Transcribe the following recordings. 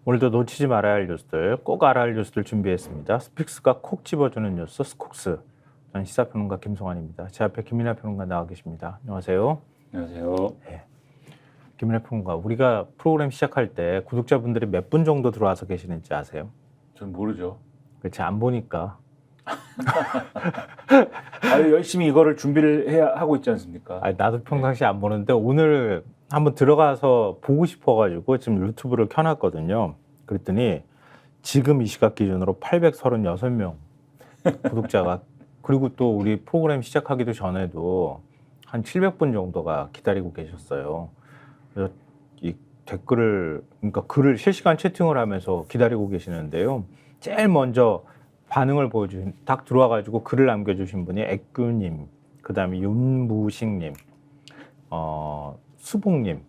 오늘도 놓치지 말아야 할 뉴스들, 꼭 알아야 할 뉴스들 준비했습니다. 스픽스가 콕 집어주는 뉴스, 스콕스. 저는 시사평론가 김성환입니다. 제 앞에 김민하 평론가 나와 계십니다. 안녕하세요. 안녕하세요. 네. 김민하 평론가, 우리가 프로그램 시작할 때 구독자분들이 몇 분 정도 들어와서 계시는지 아세요? 전 모르죠. 그렇지, 안 보니까. 열심히 이거를 준비를 하고 있지 않습니까? 나도 평상시 안 보는데 오늘 한번 들어가서 보고 싶어가지고 지금 유튜브를 켜놨거든요. 그랬더니 지금 이 시각 기준으로 836명 구독자가 그리고 또 우리 프로그램 시작하기도 전에도 한 700분 정도가 기다리고 계셨어요. 그래서 이 댓글을 그러니까 글을 실시간 채팅을 하면서 기다리고 계시는데요. 제일 먼저 반응을 보여주신 딱 들어와가지고 글을 남겨주신 분이 액규님, 그다음에 윤무식님, 수봉님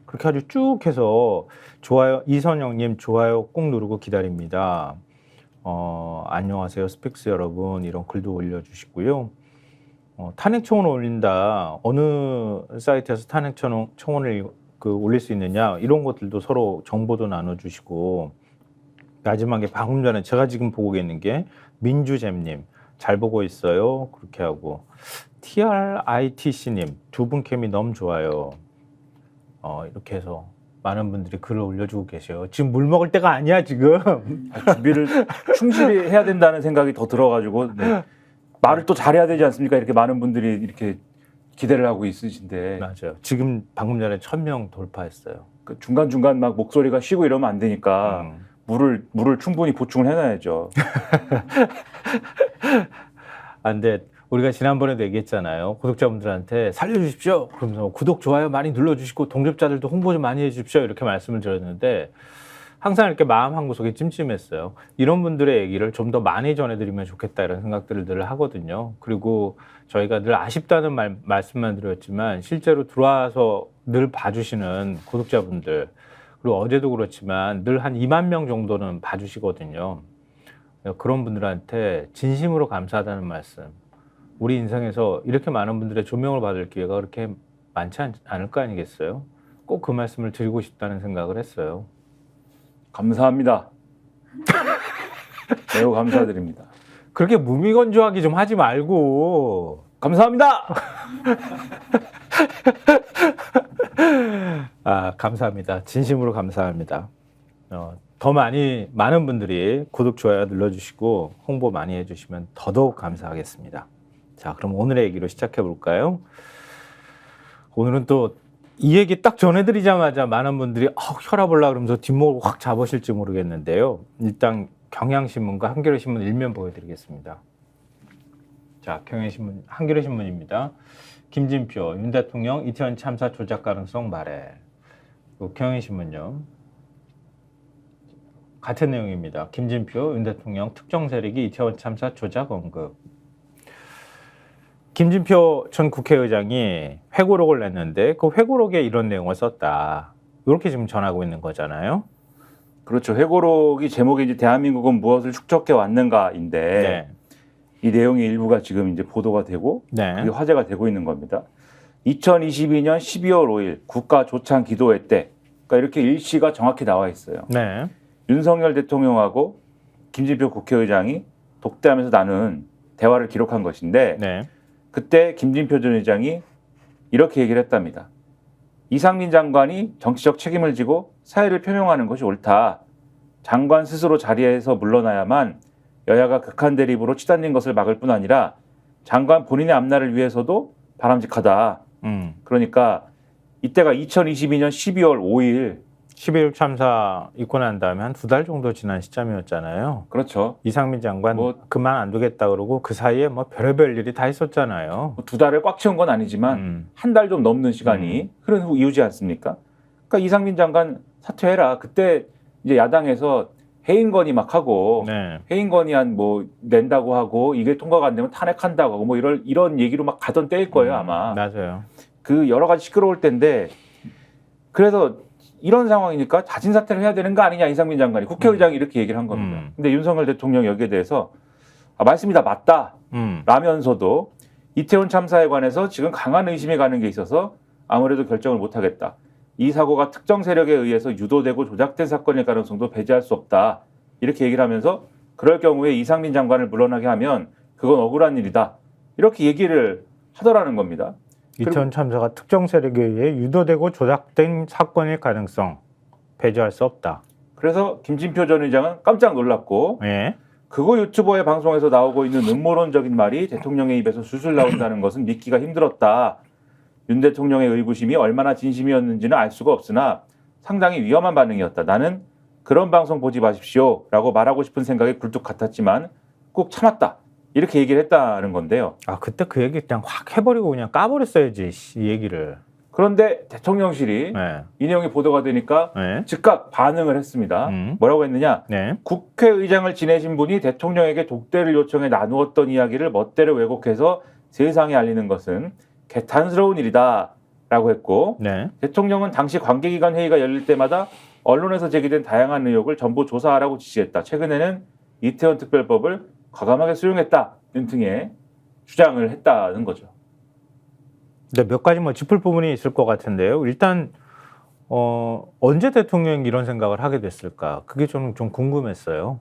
그렇게 아주 쭉 해서 좋아요, 이선영님 좋아요 꼭 누르고 기다립니다. 안녕하세요 스픽스 여러분 이런 글도 올려주시고요. 탄핵청원 올린다. 어느 사이트에서 탄핵청원을 올릴 수 있느냐 이런 것들도 서로 정보도 나눠주시고 마지막에 방금 전에 제가 지금 보고 있는 게 민주잼님 잘 보고 있어요 그렇게 하고 TRITC님 두 분 캠이 너무 좋아요. 이렇게 해서 많은 분들이 글을 올려주고 계세요. 지금 물 먹을 때가 아니야 지금. 준비를 충실히 해야 된다는 생각이 더 들어가지고 네. 말을 또 잘해야 되지 않습니까? 이렇게 많은 분들이 이렇게 기대를 하고 있으신데. 맞아요. 지금 방금 전에 1000명 돌파했어요. 그 중간중간 막 목소리가 쉬고 이러면 안 되니까 물을 충분히 보충을 해놔야죠. 근데 우리가 지난번에도 얘기했잖아요. 구독자분들한테 살려주십시오. 그러면서 구독, 좋아요 많이 눌러주시고 동접자들도 홍보 좀 많이 해주십시오. 이렇게 말씀을 드렸는데 항상 이렇게 마음 한구석에 찜찜했어요. 이런 분들의 얘기를 좀 더 많이 전해드리면 좋겠다 이런 생각들을 늘 하거든요. 그리고 저희가 늘 아쉽다는 말씀만 드렸지만 실제로 들어와서 늘 봐주시는 구독자분들 그리고 어제도 그렇지만 늘 한 2만 명 정도는 봐주시거든요. 그런 분들한테 진심으로 감사하다는 말씀. 우리 인생에서 이렇게 많은 분들의 조명을 받을 기회가 그렇게 많지 않을 거 아니겠어요? 꼭 그 말씀을 드리고 싶다는 생각을 했어요. 감사합니다. 매우 감사드립니다. 그렇게 무미건조하게 좀 하지 말고. 감사합니다. 감사합니다. 진심으로 감사합니다. 더 많은 분들이 구독, 좋아요 눌러주시고 홍보 많이 해주시면 더더욱 감사하겠습니다. 자, 그럼 오늘의 얘기로 시작해 볼까요? 오늘은 또 이 얘기 딱 전해드리자마자 많은 분들이 혈압 올라 그러면서 뒷목을 확 잡으실지 모르겠는데요. 일단 경향신문과 한겨레신문 일면 보여드리겠습니다. 자, 경향신문, 한겨레신문입니다. 김진표, 윤 대통령 이태원 참사 조작 가능성 말해. 경향신문요. 같은 내용입니다. 김진표, 윤 대통령 특정 세력이 이태원 참사 조작 언급. 김진표 전 국회의장이 회고록을 냈는데 그 회고록에 이런 내용을 썼다. 이렇게 지금 전하고 있는 거잖아요. 그렇죠. 회고록이 제목이 이제 대한민국은 무엇을 축적해 왔는가인데 이 내용의 일부가 지금 이제 보도가 되고 그게 화제가 되고 있는 겁니다. 2022년 12월 5일 국가 조창 기도회 때 그러니까 이렇게 일시가 정확히 나와 있어요. 윤석열 대통령하고 김진표 국회의장이 독대하면서 나눈 대화를 기록한 것인데 그때 김진표 전 의장이 이렇게 얘기를 했답니다. 이상민 장관이 정치적 책임을 지고 사의를 표명하는 것이 옳다. 장관 스스로 자리에서 물러나야만 여야가 극한 대립으로 치닫는 것을 막을 뿐 아니라 장관 본인의 앞날을 위해서도 바람직하다. 그러니까 이때가 2022년 12월 5일 11.6 참사 있고 난 다음에 한 2달 정도 지난 시점이었잖아요. 그렇죠. 이상민 장관 그만 안 두겠다 그러고 그 사이에 별의별 일이 다 있었잖아요. 2달을 꽉 채운 건 아니지만 한 달 좀 넘는 시간이 흐른 후 이후지 않습니까? 그러니까 이상민 장관 사퇴해라. 그때 이제 야당에서 해임건의 막 하고 해임건의 낸다고 하고 이게 통과가 안 되면 탄핵한다고 하고 이런 얘기로 막 가던 때일 거예요 아마. 맞아요. 그 여러 가지 시끄러울 때인데 그래서 이런 상황이니까 자진 사퇴를 해야 되는 거 아니냐 이상민 장관이 국회의장이 이렇게 얘기를 한 겁니다. 근데 윤석열 대통령 여기에 대해서 말씀이 다 맞다 라면서도 이태원 참사에 관해서 지금 강한 의심이 가는 게 있어서 아무래도 결정을 못 하겠다. 이 사고가 특정 세력에 의해서 유도되고 조작된 사건일 가능성도 배제할 수 없다. 이렇게 얘기를 하면서 그럴 경우에 이상민 장관을 물러나게 하면 그건 억울한 일이다. 이렇게 얘기를 하더라는 겁니다. 이태원 참사가 특정 세력에 의해 유도되고 조작된 사건일 가능성 배제할 수 없다. 그래서 김진표 전 의장은 깜짝 놀랐고 예. 그거 유튜버의 방송에서 나오고 있는 음모론적인 말이 대통령의 입에서 술술 나온다는 것은 믿기가 힘들었다. 윤 대통령의 의구심이 얼마나 진심이었는지는 알 수가 없으나 상당히 위험한 반응이었다. 나는 그런 방송 보지 마십시오 라고 말하고 싶은 생각이 굴뚝 같았지만 꼭 참았다. 이렇게 얘기를 했다는 건데요. 아, 그때 그 얘기 그냥 확 해버리고 그냥 까버렸어야지, 이 얘기를. 그런데 대통령실이 네. 이 내용이 보도가 되니까 네. 즉각 반응을 했습니다. 뭐라고 했느냐? 네. 국회의장을 지내신 분이 대통령에게 독대를 요청해 나누었던 이야기를 멋대로 왜곡해서 세상에 알리는 것은 개탄스러운 일이다 라고 했고 네. 대통령은 당시 관계기관 회의가 열릴 때마다 언론에서 제기된 다양한 의혹을 전부 조사하라고 지시했다. 최근에는 이태원 특별법을 과감하게 수용했다 등등의 주장을 했다는 거죠. 근데 몇 가지 뭐 짚을 부분이 있을 것 같은데요. 일단 언제 대통령이 이런 생각을 하게 됐을까? 그게 좀 궁금했어요.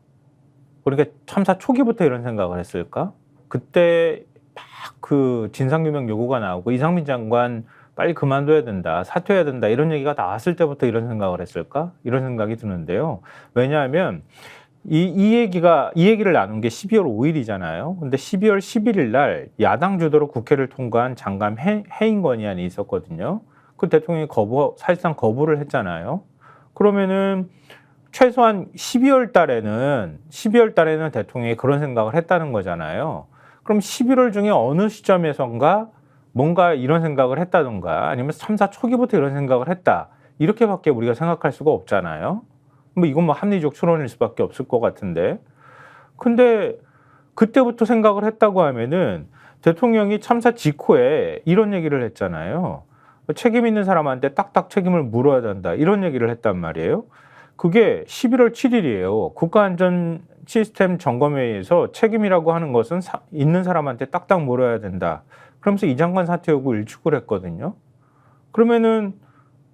그러니까 참사 초기부터 이런 생각을 했을까? 그때 막 그 진상규명 요구가 나오고 이상민 장관 빨리 그만둬야 된다, 사퇴해야 된다 이런 얘기가 나왔을 때부터 이런 생각을 했을까? 이런 생각이 드는데요. 왜냐하면 이 얘기를 나눈 게 12월 5일이잖아요. 근데 12월 11일 날 야당 주도로 국회를 통과한 장관 해임 건의안이 있었거든요. 그 대통령이 사실상 거부를 했잖아요. 그러면은 최소한 12월 달에는 대통령이 그런 생각을 했다는 거잖아요. 그럼 11월 중에 어느 시점에선가 뭔가 이런 생각을 했다던가 아니면 참사 초기부터 이런 생각을 했다. 이렇게밖에 우리가 생각할 수가 없잖아요. 뭐 이건 뭐 합리적 추론일 수밖에 없을 것 같은데. 근데 그때부터 생각을 했다고 하면은 대통령이 참사 직후에 이런 얘기를 했잖아요. 책임 있는 사람한테 딱딱 책임을 물어야 된다. 이런 얘기를 했단 말이에요. 그게 11월 7일이에요. 국가안전 시스템 점검회의에서 책임이라고 하는 것은 있는 사람한테 딱딱 물어야 된다. 그러면서 이 장관 사퇴 요구 일축을 했거든요. 그러면은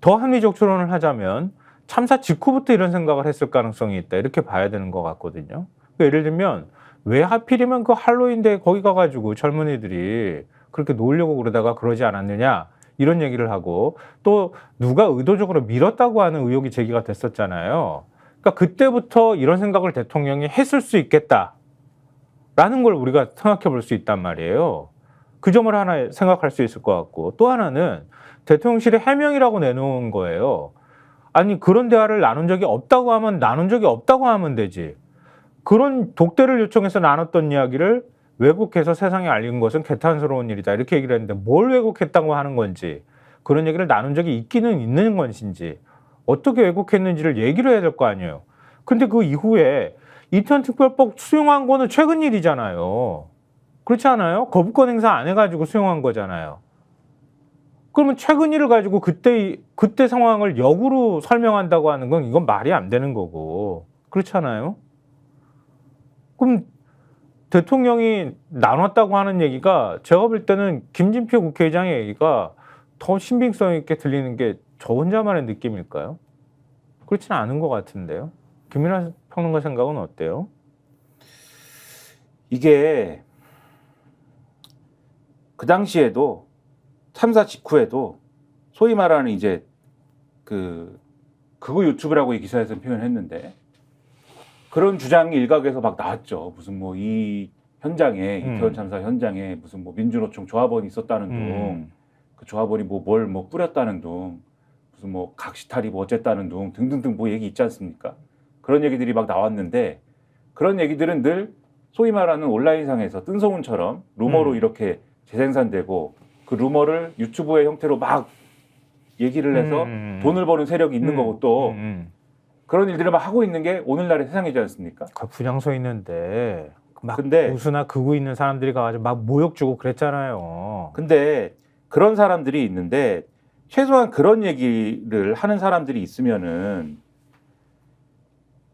더 합리적 추론을 하자면 참사 직후부터 이런 생각을 했을 가능성이 있다. 이렇게 봐야 되는 것 같거든요. 예를 들면 왜 하필이면 그 할로윈데 거기 가가지고 젊은이들이 그렇게 놀려고 그러다가 그러지 않았느냐. 이런 얘기를 하고 또 누가 의도적으로 밀었다고 하는 의혹이 제기가 됐었잖아요. 그러니까 그때부터 이런 생각을 대통령이 했을 수 있겠다라는 걸 우리가 생각해 볼 수 있단 말이에요. 그 점을 하나 생각할 수 있을 것 같고 또 하나는 대통령실이 해명이라고 내놓은 거예요. 아니 그런 대화를 나눈 적이 없다고 하면 되지. 그런 독대를 요청해서 나눴던 이야기를 왜곡해서 세상에 알린 것은 개탄스러운 일이다. 이렇게 얘기를 했는데 뭘 왜곡했다고 하는 건지 그런 얘기를 나눈 적이 있기는 있는 것인지 어떻게 왜곡했는지를 얘기를 해야 될 거 아니에요. 근데 그 이후에 이태원 특별법 수용한 거는 최근 일이잖아요. 그렇지 않아요? 거부권 행사 안 해가지고 수용한 거잖아요. 그러면 최근 일을 가지고 그때 상황을 역으로 설명한다고 하는 건 이건 말이 안 되는 거고 그렇잖아요. 그럼 대통령이 나눴다고 하는 얘기가 제가 볼 때는 김진표 국회의장의 얘기가 더 신빙성 있게 들리는 게 저 혼자만의 느낌일까요? 그렇지는 않은 것 같은데요. 김민하 평론가 생각은 어때요? 이게 그 당시에도 참사 직후에도 소위 말하는 이제 그거 유튜브라고 이 기사에서 표현했는데 그런 주장이 일각에서 막 나왔죠. 무슨 뭐 이 현장에 이태원 참사 현장에 무슨 뭐 민주노총 조합원이 있었다는 둥, 그 조합원이 뭘 뿌렸다는 둥, 무슨 뭐 각시탈이 뭐 어쨌다는 둥 등등등 뭐 얘기 있지 않습니까? 그런 얘기들이 막 나왔는데 그런 얘기들은 늘 소위 말하는 온라인상에서 뜬소문처럼 루머로 이렇게 재생산되고 그 루머를 유튜브의 형태로 막 얘기를 해서 돈을 버는 세력이 있는 거고 또 그런 일들을 막 하고 있는 게 오늘날의 세상이지 않습니까? 분향소 있는데 막 근데 우수나 극우 있는 사람들이 가가지고 막 모욕 주고 그랬잖아요. 근데 그런 사람들이 있는데 최소한 그런 얘기를 하는 사람들이 있으면은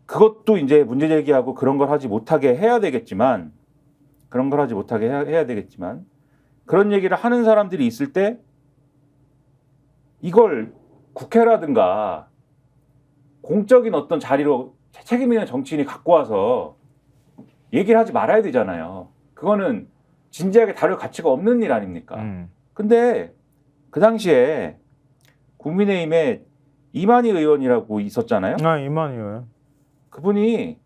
그것도 이제 문제 제기하고 그런 걸 하지 못하게 해야 되겠지만 그런 얘기를 하는 사람들이 있을 때 이걸 국회라든가 공적인 어떤 자리로 책임 있는 정치인이 갖고 와서 얘기를 하지 말아야 되잖아요. 그거는 진지하게 다룰 가치가 없는 일 아닙니까? 근데 그 당시에 국민의힘에 이만희 의원이라고 있었잖아요. 아, 이만희 의원. 그분이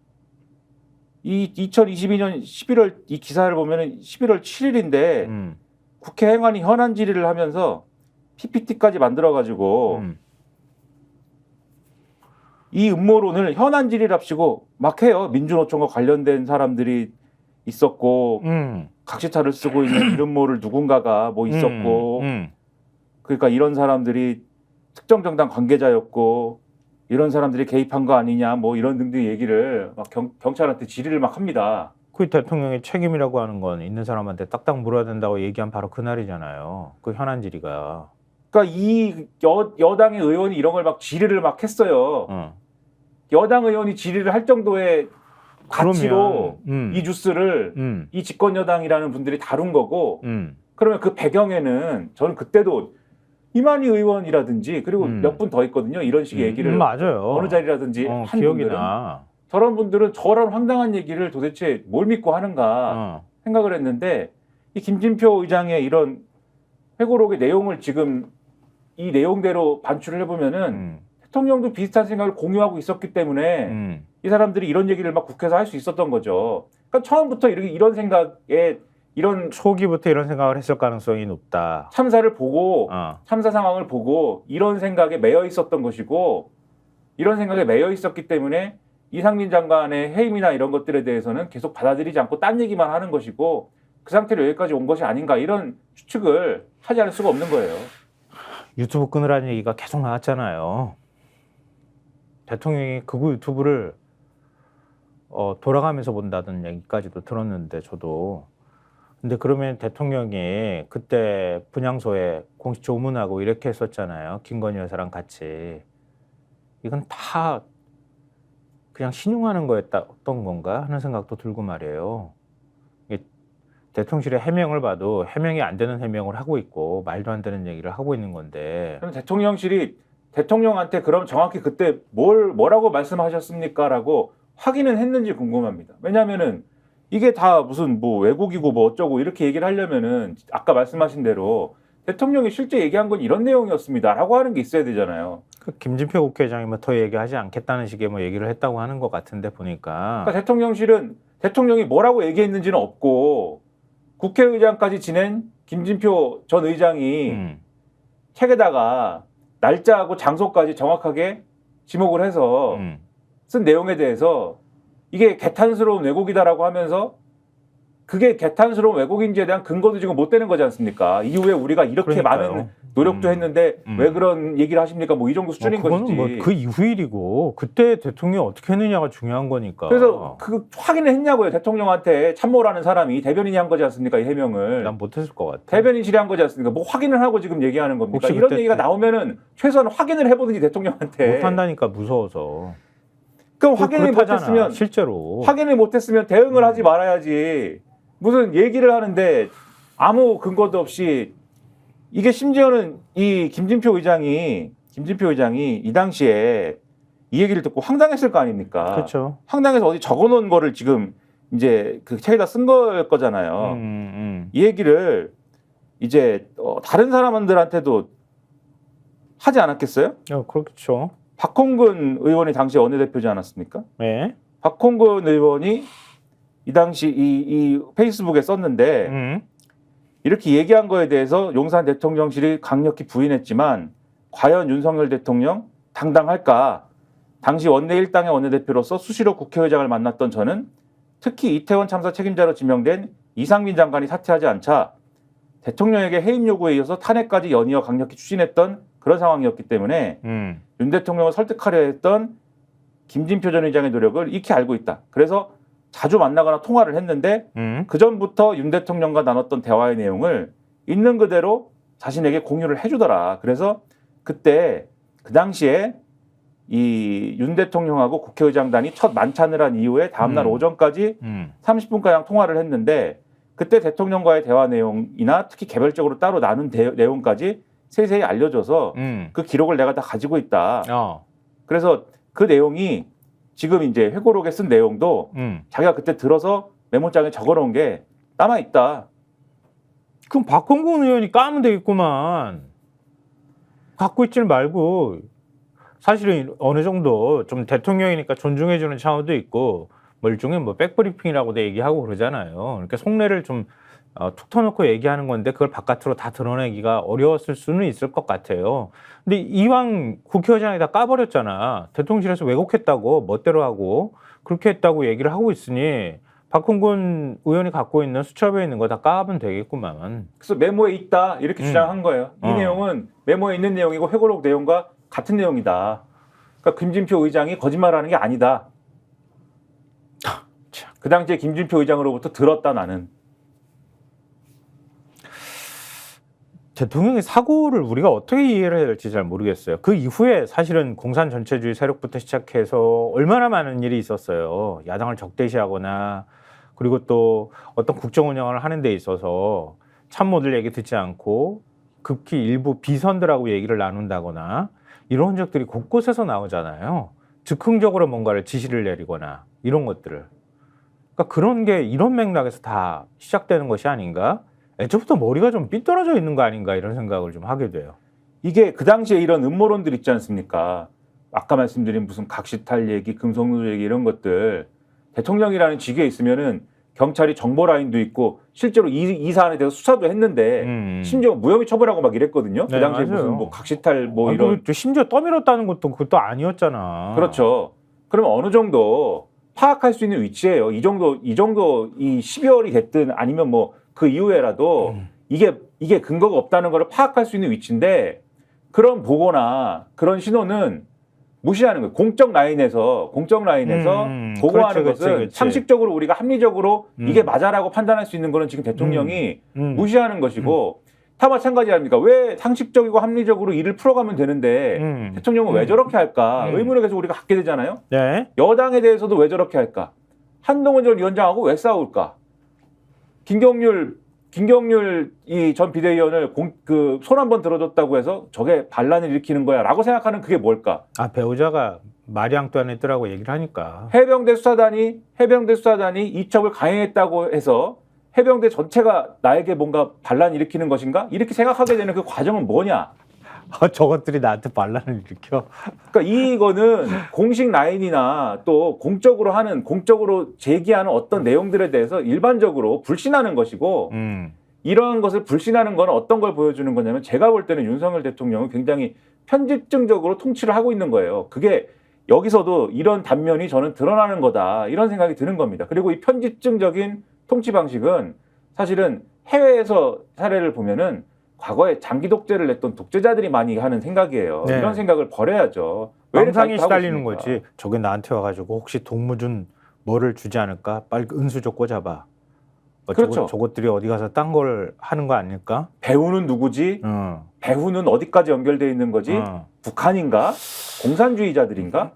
이 2022년 11월 이 기사를 보면은 11월 7일인데 국회 행안위 현안 질의를 하면서 PPT까지 만들어가지고 이 음모론을 현안 질의랍시고 막 해요. 민주노총과 관련된 사람들이 있었고 각시탈을 쓰고 있는 이름모를 누군가가 뭐 있었고 그러니까 이런 사람들이 특정 정당 관계자였고 이런 사람들이 개입한 거 아니냐 뭐 이런 등등 얘기를 막 경찰한테 질의를 막 합니다. 그 대통령의 책임이라고 하는 건 있는 사람한테 딱딱 물어야 된다고 얘기한 바로 그날이잖아요. 그 현안 질의가. 그러니까 이 여당의 의원이 이런 걸 막 질의를 막 했어요. 여당 의원이 질의를 할 정도의 가치로 이 뉴스를 이 집권 여당이라는 분들이 다룬 거고 그러면 그 배경에는 저는 그때도 이만희 의원이라든지 그리고 몇 분 더 있거든요. 이런 식의 얘기를 맞아요. 어느 자리라든지 한 기억이 분들은 나. 저런 분들은 저런 황당한 얘기를 도대체 뭘 믿고 하는가 생각을 했는데 이 김진표 의장의 이런 회고록의 내용을 지금 이 내용대로 반출을 해보면은 대통령도 비슷한 생각을 공유하고 있었기 때문에 이 사람들이 이런 얘기를 막 국회에서 할 수 있었던 거죠. 그러니까 처음부터 이런 생각에 이런 초기부터 이런 생각을 했을 가능성이 높다. 참사를 보고 참사 상황을 보고 이런 생각에 매여 있었던 것이고 이런 생각에 매여 있었기 때문에 이상민 장관의 해임이나 이런 것들에 대해서는 계속 받아들이지 않고 딴 얘기만 하는 것이고 그 상태로 여기까지 온 것이 아닌가 이런 추측을 하지 않을 수가 없는 거예요. 유튜브 끊으라는 얘기가 계속 나왔잖아요. 대통령이 극우 유튜브를 돌아가면서 본다는 얘기까지도 들었는데 저도. 근데 그러면 대통령이 그때 분향소에 공식 조문하고 이렇게 했었잖아요. 김건희 여사랑 같이. 이건 다 그냥 신용하는 거였던 건가 하는 생각도 들고 말이에요. 대통령실의 해명을 봐도 해명이 안 되는 해명을 하고 있고 말도 안 되는 얘기를 하고 있는 건데. 그럼 대통령실이 대통령한테 그럼 정확히 그때 뭐라고 말씀하셨습니까?라고 확인은 했는지 궁금합니다. 왜냐하면은 이게 다 무슨 뭐 외국이고 뭐 어쩌고 이렇게 얘기를 하려면은 아까 말씀하신 대로 대통령이 실제 얘기한 건 이런 내용이었습니다라고 하는 게 있어야 되잖아요. 그 김진표 국회의장이 뭐 더 얘기하지 않겠다는 식의 뭐 얘기를 했다고 하는 것 같은데 보니까. 그러니까 대통령실은 대통령이 뭐라고 얘기했는지는 없고 국회의장까지 지낸 김진표 전 의장이 책에다가 날짜하고 장소까지 정확하게 지목을 해서 쓴 내용에 대해서 이게 개탄스러운 왜곡이다라고 하면서 그게 개탄스러운 왜곡인지에 대한 근거도 지금 못 되는 거지 않습니까? 이후에 우리가 이렇게 그러니까요. 많은 노력도 했는데 왜 그런 얘기를 하십니까? 뭐 이 정도 수준인 것이지. 뭐 그 이후 일이고 그때 대통령이 어떻게 했느냐가 중요한 거니까. 그래서 그 확인을 했냐고요. 대통령한테 참모라는 사람이 대변인이 한 거지 않습니까? 이 해명을. 난 못했을 것 같아. 대변인실이 한 거지 않습니까? 뭐 확인을 하고 지금 얘기하는 겁니까? 혹시 이런 그때 얘기가 나오면은 최소한 확인을 해보든지 대통령한테. 못한다니까 무서워서. 그럼 확인을 그렇다잖아, 못했으면 실제로. 확인을 못했으면 대응을 하지 말아야지. 무슨 얘기를 하는데 아무 근거도 없이 이게 심지어는 이 김진표 의장이 이 당시에 이 얘기를 듣고 황당했을 거 아닙니까? 그렇죠. 황당해서 어디 적어놓은 거를 지금 이제 그 책에다 쓴 거잖아요. 이 얘기를 이제 다른 사람들한테도 하지 않았겠어요? 그렇죠. 박홍근 의원이 당시 원내대표지 않았습니까? 네. 박홍근 의원이 이 당시 이 페이스북에 썼는데 이렇게 얘기한 거에 대해서 용산 대통령실이 강력히 부인했지만 과연 윤석열 대통령 당당할까? 당시 원내 일당의 원내대표로서 수시로 국회의장을 만났던 저는 특히 이태원 참사 책임자로 지명된 이상민 장관이 사퇴하지 않자 대통령에게 해임 요구에 이어서 탄핵까지 연이어 강력히 추진했던 그런 상황이었기 때문에 윤 대통령을 설득하려 했던 김진표 전 의장의 노력을 익히 알고 있다. 그래서 자주 만나거나 통화를 했는데 그전부터 윤 대통령과 나눴던 대화의 내용을 있는 그대로 자신에게 공유를 해주더라. 그래서 그때 그 당시에 이 윤 대통령하고 국회의장단이 첫 만찬을 한 이후에 다음날 오전까지 30분가량 통화를 했는데 그때 대통령과의 대화 내용이나 특히 개별적으로 따로 나눈 내용까지 세세히 알려줘서 그 기록을 내가 다 가지고 있다. 그래서 그 내용이 지금 이제 회고록에 쓴 내용도 자기가 그때 들어서 메모장에 적어놓은 게 남아 있다. 그럼 박홍근 의원이 까면 되겠구만. 갖고 있지는 말고. 사실은 어느 정도 좀 대통령이니까 존중해주는 차원도 있고 뭐 일종의 뭐 백브리핑이라고도 얘기하고 그러잖아요. 그러니까 속내를 좀 툭 터놓고 얘기하는 건데 그걸 바깥으로 다 드러내기가 어려웠을 수는 있을 것 같아요. 근데 이왕 국회의장이 다 까버렸잖아. 대통령실에서 왜곡했다고 멋대로 하고 그렇게 했다고 얘기를 하고 있으니 박홍근 의원이 갖고 있는 수첩에 있는 거 다 까면 되겠구만. 그래서 메모에 있다 이렇게 주장한 거예요. 이 내용은 메모에 있는 내용이고 회고록 내용과 같은 내용이다. 그러니까 김진표 의장이 거짓말하는 게 아니다. 그 당시에 김진표 의장으로부터 들었다 나는. 대통령의 사고를 우리가 어떻게 이해를 해야 될지 잘 모르겠어요. 그 이후에 사실은 공산 전체주의 세력부터 시작해서 얼마나 많은 일이 있었어요. 야당을 적대시하거나 그리고 또 어떤 국정 운영을 하는 데 있어서 참모들 얘기 듣지 않고 극히 일부 비선들하고 얘기를 나눈다거나 이런 흔적들이 곳곳에서 나오잖아요. 즉흥적으로 뭔가를 지시를 내리거나 이런 것들을. 그러니까 그런 게 이런 맥락에서 다 시작되는 것이 아닌가? 애초부터 머리가 좀 삐뚤어져 있는 거 아닌가 이런 생각을 좀 하게 돼요. 이게 그 당시에 이런 음모론들 있지 않습니까? 아까 말씀드린 무슨 각시탈 얘기, 금속노조 얘기 이런 것들 대통령이라는 직위에 있으면은 경찰이 정보 라인도 있고 실제로 이 사안에 대해서 수사도 했는데 심지어 무혐의 처벌하고 막 이랬거든요. 그 당시에 무슨 뭐 각시탈 뭐 이런 심지어 떠밀었다는 것도 그것도 아니었잖아. 그렇죠. 그러면 어느 정도 파악할 수 있는 위치예요. 이 정도 이 12월이 됐든 아니면 뭐 그 이후에라도 이게 근거가 없다는 걸 파악할 수 있는 위치인데 그런 보고나 그런 신호는 무시하는 거예요. 공적 라인에서 보고하는 것은 그렇지. 상식적으로 우리가 합리적으로 이게 맞아라고 판단할 수 있는 거는 지금 대통령이 무시하는 것이고 다 마찬가지 아닙니까? 왜 상식적이고 합리적으로 일을 풀어가면 되는데 대통령은 왜 저렇게 할까? 의문을 계속 우리가 갖게 되잖아요. 네. 여당에 대해서도 왜 저렇게 할까? 한동훈 전 위원장하고 왜 싸울까? 김경률 이 전 비대위원을 손 한 번 들어줬다고 해서 저게 반란을 일으키는 거야라고 생각하는 그게 뭘까? 아 배우자가 말이 앙뚜아네트라고 얘기를 하니까 해병대 수사단이 이첩을 강행했다고 해서 해병대 전체가 나에게 뭔가 반란 일으키는 것인가? 이렇게 생각하게 되는 그 과정은 뭐냐? 저것들이 나한테 반란을 일으켜. 그러니까 이거는 공식 라인이나 또 공적으로 제기하는 어떤 내용들에 대해서 일반적으로 불신하는 것이고 이러한 것을 불신하는 건 어떤 걸 보여주는 거냐면 제가 볼 때는 윤석열 대통령은 굉장히 편집증적으로 통치를 하고 있는 거예요. 그게 여기서도 이런 단면이 저는 드러나는 거다 이런 생각이 드는 겁니다. 그리고 이 편집증적인 통치 방식은 사실은 해외에서 사례를 보면은 과거에 장기 독재를 냈던 독재자들이 많이 하는 생각이에요. 네. 이런 생각을 버려야죠. 왜 망상이 시달리는 거지. 저게 나한테 와가지고 혹시 동무준 뭐를 주지 않을까? 빨리 은수저 꽂아봐. 그렇죠. 저것들이 어디 가서 딴 걸 하는 거 아닐까? 배후는 누구지? 배후는 어디까지 연결돼 있는 거지? 북한인가? 공산주의자들인가?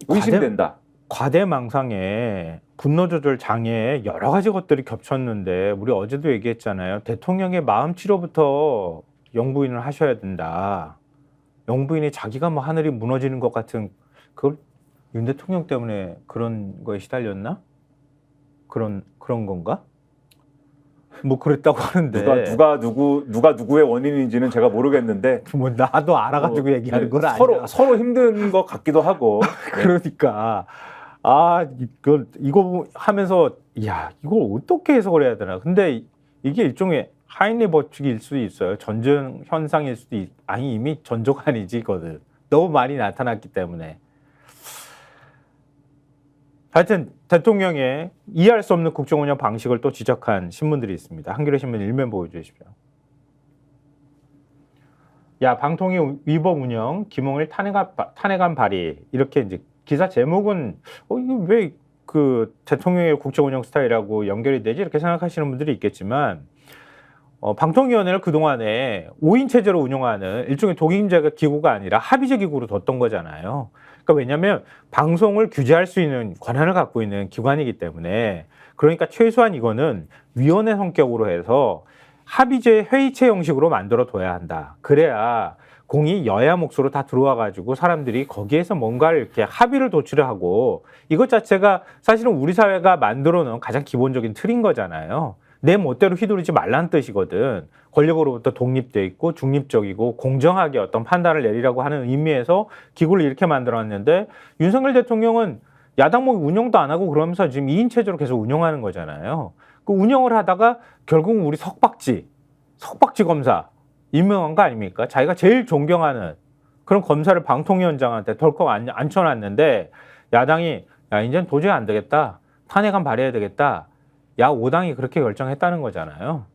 의심된다. 과대망상에 분노 조절 장애에 여러 가지 것들이 겹쳤는데 우리 어제도 얘기했잖아요. 대통령의 마음 치료부터 영부인을 하셔야 된다. 영부인이 자기가 뭐 하늘이 무너지는 것 같은 그걸 윤 대통령 때문에 그런 거에 시달렸나? 그런 건가? 뭐 그랬다고 하는데 누가 누구의 원인인지는 제가 모르겠는데 뭐 나도 알아가지고 얘기하는 건 아니야. 서로 힘든 것 같기도 하고 그러니까 이거 하면서 야 이걸 어떻게 해석을 해야 되나? 근데 이게 일종의 하인리 법칙일 수도 있어요. 전전 현상일 수도 아니 이미 전조가 아니지 이거는 너무 많이 나타났기 때문에. 하여튼 대통령의 이해할 수 없는 국정운영 방식을 또 지적한 신문들이 있습니다. 한겨레 신문 일면 보여주십시오. 야 방통위 위법 운영, 김홍일 탄핵안 발의 이렇게 이제 기사 제목은 이거 왜 그 대통령의 국정운영 스타일하고 연결이 되지 이렇게 생각하시는 분들이 있겠지만 방통위원회를 그동안에 5인 체제로 운영하는 일종의 독임제 기구가 아니라 합의제 기구로 뒀던 거잖아요. 그러니까 왜냐하면 방송을 규제할 수 있는 권한을 갖고 있는 기관이기 때문에 그러니까 최소한 이거는 위원회 성격으로 해서 합의제 회의체 형식으로 만들어 둬야 한다. 그래야 공이 여야 몫으로 다 들어와 가지고 사람들이 거기에서 뭔가를 이렇게 합의를 도출을 하고 이것 자체가 사실은 우리 사회가 만들어 놓은 가장 기본적인 틀인 거잖아요. 내 멋대로 휘두르지 말라는 뜻이거든. 권력으로부터 독립돼 있고 중립적이고 공정하게 어떤 판단을 내리라고 하는 의미에서 기구를 이렇게 만들어놨는데 윤석열 대통령은 야당목 운영도 안 하고 그러면서 지금 2인 체제로 계속 운영하는 거잖아요. 그 운영을 하다가 결국 우리 석박지 검사 임명한 거 아닙니까? 자기가 제일 존경하는 그런 검사를 방통위원장한테 덜컥 앉혀놨는데 야당이 야 이제는 도저히 안 되겠다. 탄핵안 발의해야 되겠다. 야 5당이 그렇게 결정했다는 거잖아요.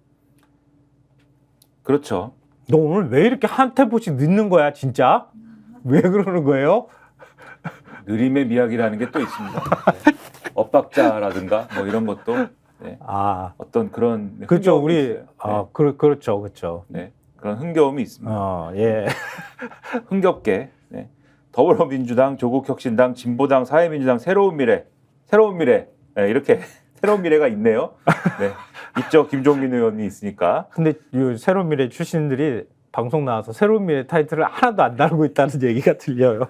그렇죠. 너 오늘 왜 이렇게 한 템포씩 늦는 거야 진짜? 왜 그러는 거예요? 느림의 미학이라는 게 또 있습니다. 네. 엇박자라든가 뭐 이런 것도 네. 어떤 그런 그렇죠. 우리 있어요. 그렇죠. 네. 그런 흥겨움이 있습니다. 예. 흥겹게 네. 더불어민주당, 조국혁신당, 진보당, 사회민주당, 새로운 미래 네, 이렇게 새로운 미래가 있네요. 네. 있죠. 김종민 의원이 있으니까. 근데 이 새로운 미래 출신들이 방송 나와서 새로운 미래 타이틀을 하나도 안 다루고 있다는 얘기가 들려요.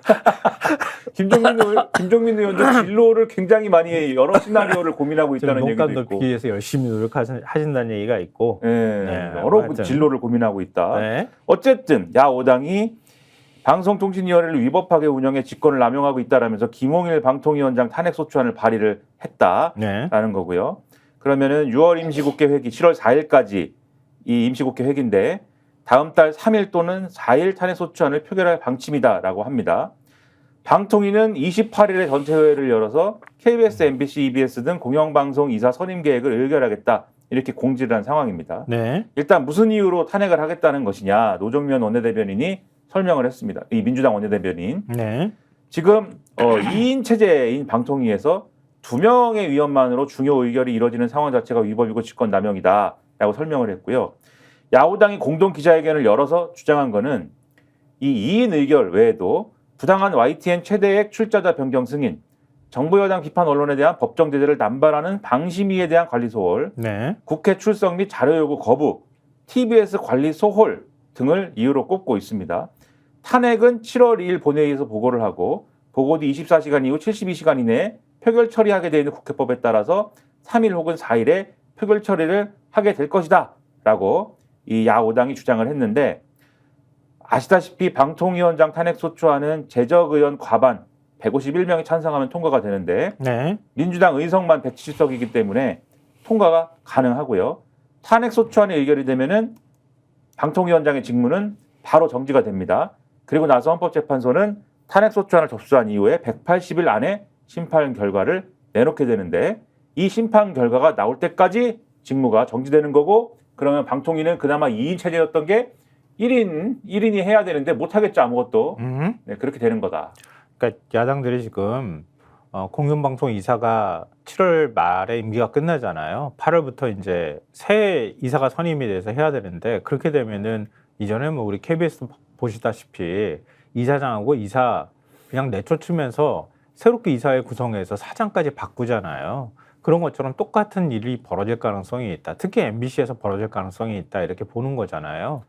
김종민 의원도 진로를 굉장히 많이 여러 시나리오를 고민하고 있다는 얘기도 있고. 높이기 위해서 열심히 노력하신다는 얘기가 있고. 네, 여러 하여튼. 진로를 고민하고 있다. 네. 어쨌든 야 5당이 방송통신위원회를 위법하게 운영해 직권을 남용하고 있다라면서 김홍일 방통위원장 탄핵소추안을 발의를 했다라는 거고요. 그러면은 6월 임시국회 회기 7월 4일까지 이 임시국회 회기인데 다음 달 3일 또는 4일 탄핵소추안을 표결할 방침이다라고 합니다. 방통위는 28일에 전체회의를 열어서 KBS, MBC, EBS 등 공영방송 이사 선임 계획을 의결하겠다 이렇게 공지를 한 상황입니다. 네. 일단 무슨 이유로 탄핵을 하겠다는 것이냐 노정면 원내대변인이 설명을 했습니다. 이 민주당 원내대변인. 네. 지금 2인 체제인 방통위에서 2명의 위원만으로 중요 의결이 이뤄지는 상황 자체가 위법이고 직권남용이다라고 설명을 했고요. 야후당이 공동 기자회견을 열어서 주장한 거는 이 2인 의결 외에도 부당한 YTN 최대액 출자자 변경 승인, 정부 여당 비판 언론에 대한 법정 제재를 남발하는 방심위에 대한 관리 소홀, 네. 국회 출석 및 자료 요구 거부, TBS 관리 소홀 등을 이유로 꼽고 있습니다. 탄핵은 7월 2일 본회의에서 보고를 하고 보고 뒤 24시간 이후 72시간 이내에 표결 처리하게 되어 있는 국회법에 따라서 3일 혹은 4일에 표결 처리를 하게 될 것이다 라고 이 야5당이 주장을 했는데 아시다시피 방통위원장 탄핵소추안은 재적의원 과반 151명이 찬성하면 통과가 되는데 네. 민주당 의석만 170석이기 때문에 통과가 가능하고요. 탄핵소추안이 의결이 되면은 방통위원장의 직무는 바로 정지가 됩니다. 그리고 나서 헌법재판소는 탄핵소추안을 접수한 이후에 180일 안에 심판 결과를 내놓게 되는데 이 심판 결과가 나올 때까지 직무가 정지되는 거고 그러면 방통위는 그나마 2인 체제였던 게 1인이 해야 되는데 못하겠죠 아무것도. 네, 그렇게 되는 거다. 그러니까 야당들이 지금 공영방송 이사가 7월 말에 임기가 끝나잖아요. 8월부터 이제 새 이사가 선임이 돼서 해야 되는데 그렇게 되면은 이전에 뭐 우리 KBS 보시다시피 이사장하고 이사 그냥 내쫓으면서 새롭게 이사회 구성해서 사장까지 바꾸잖아요. 그런 것처럼 똑같은 일이 벌어질 가능성이 있다. 특히 MBC에서 벌어질 가능성이 있다. 이렇게 보는 거잖아요.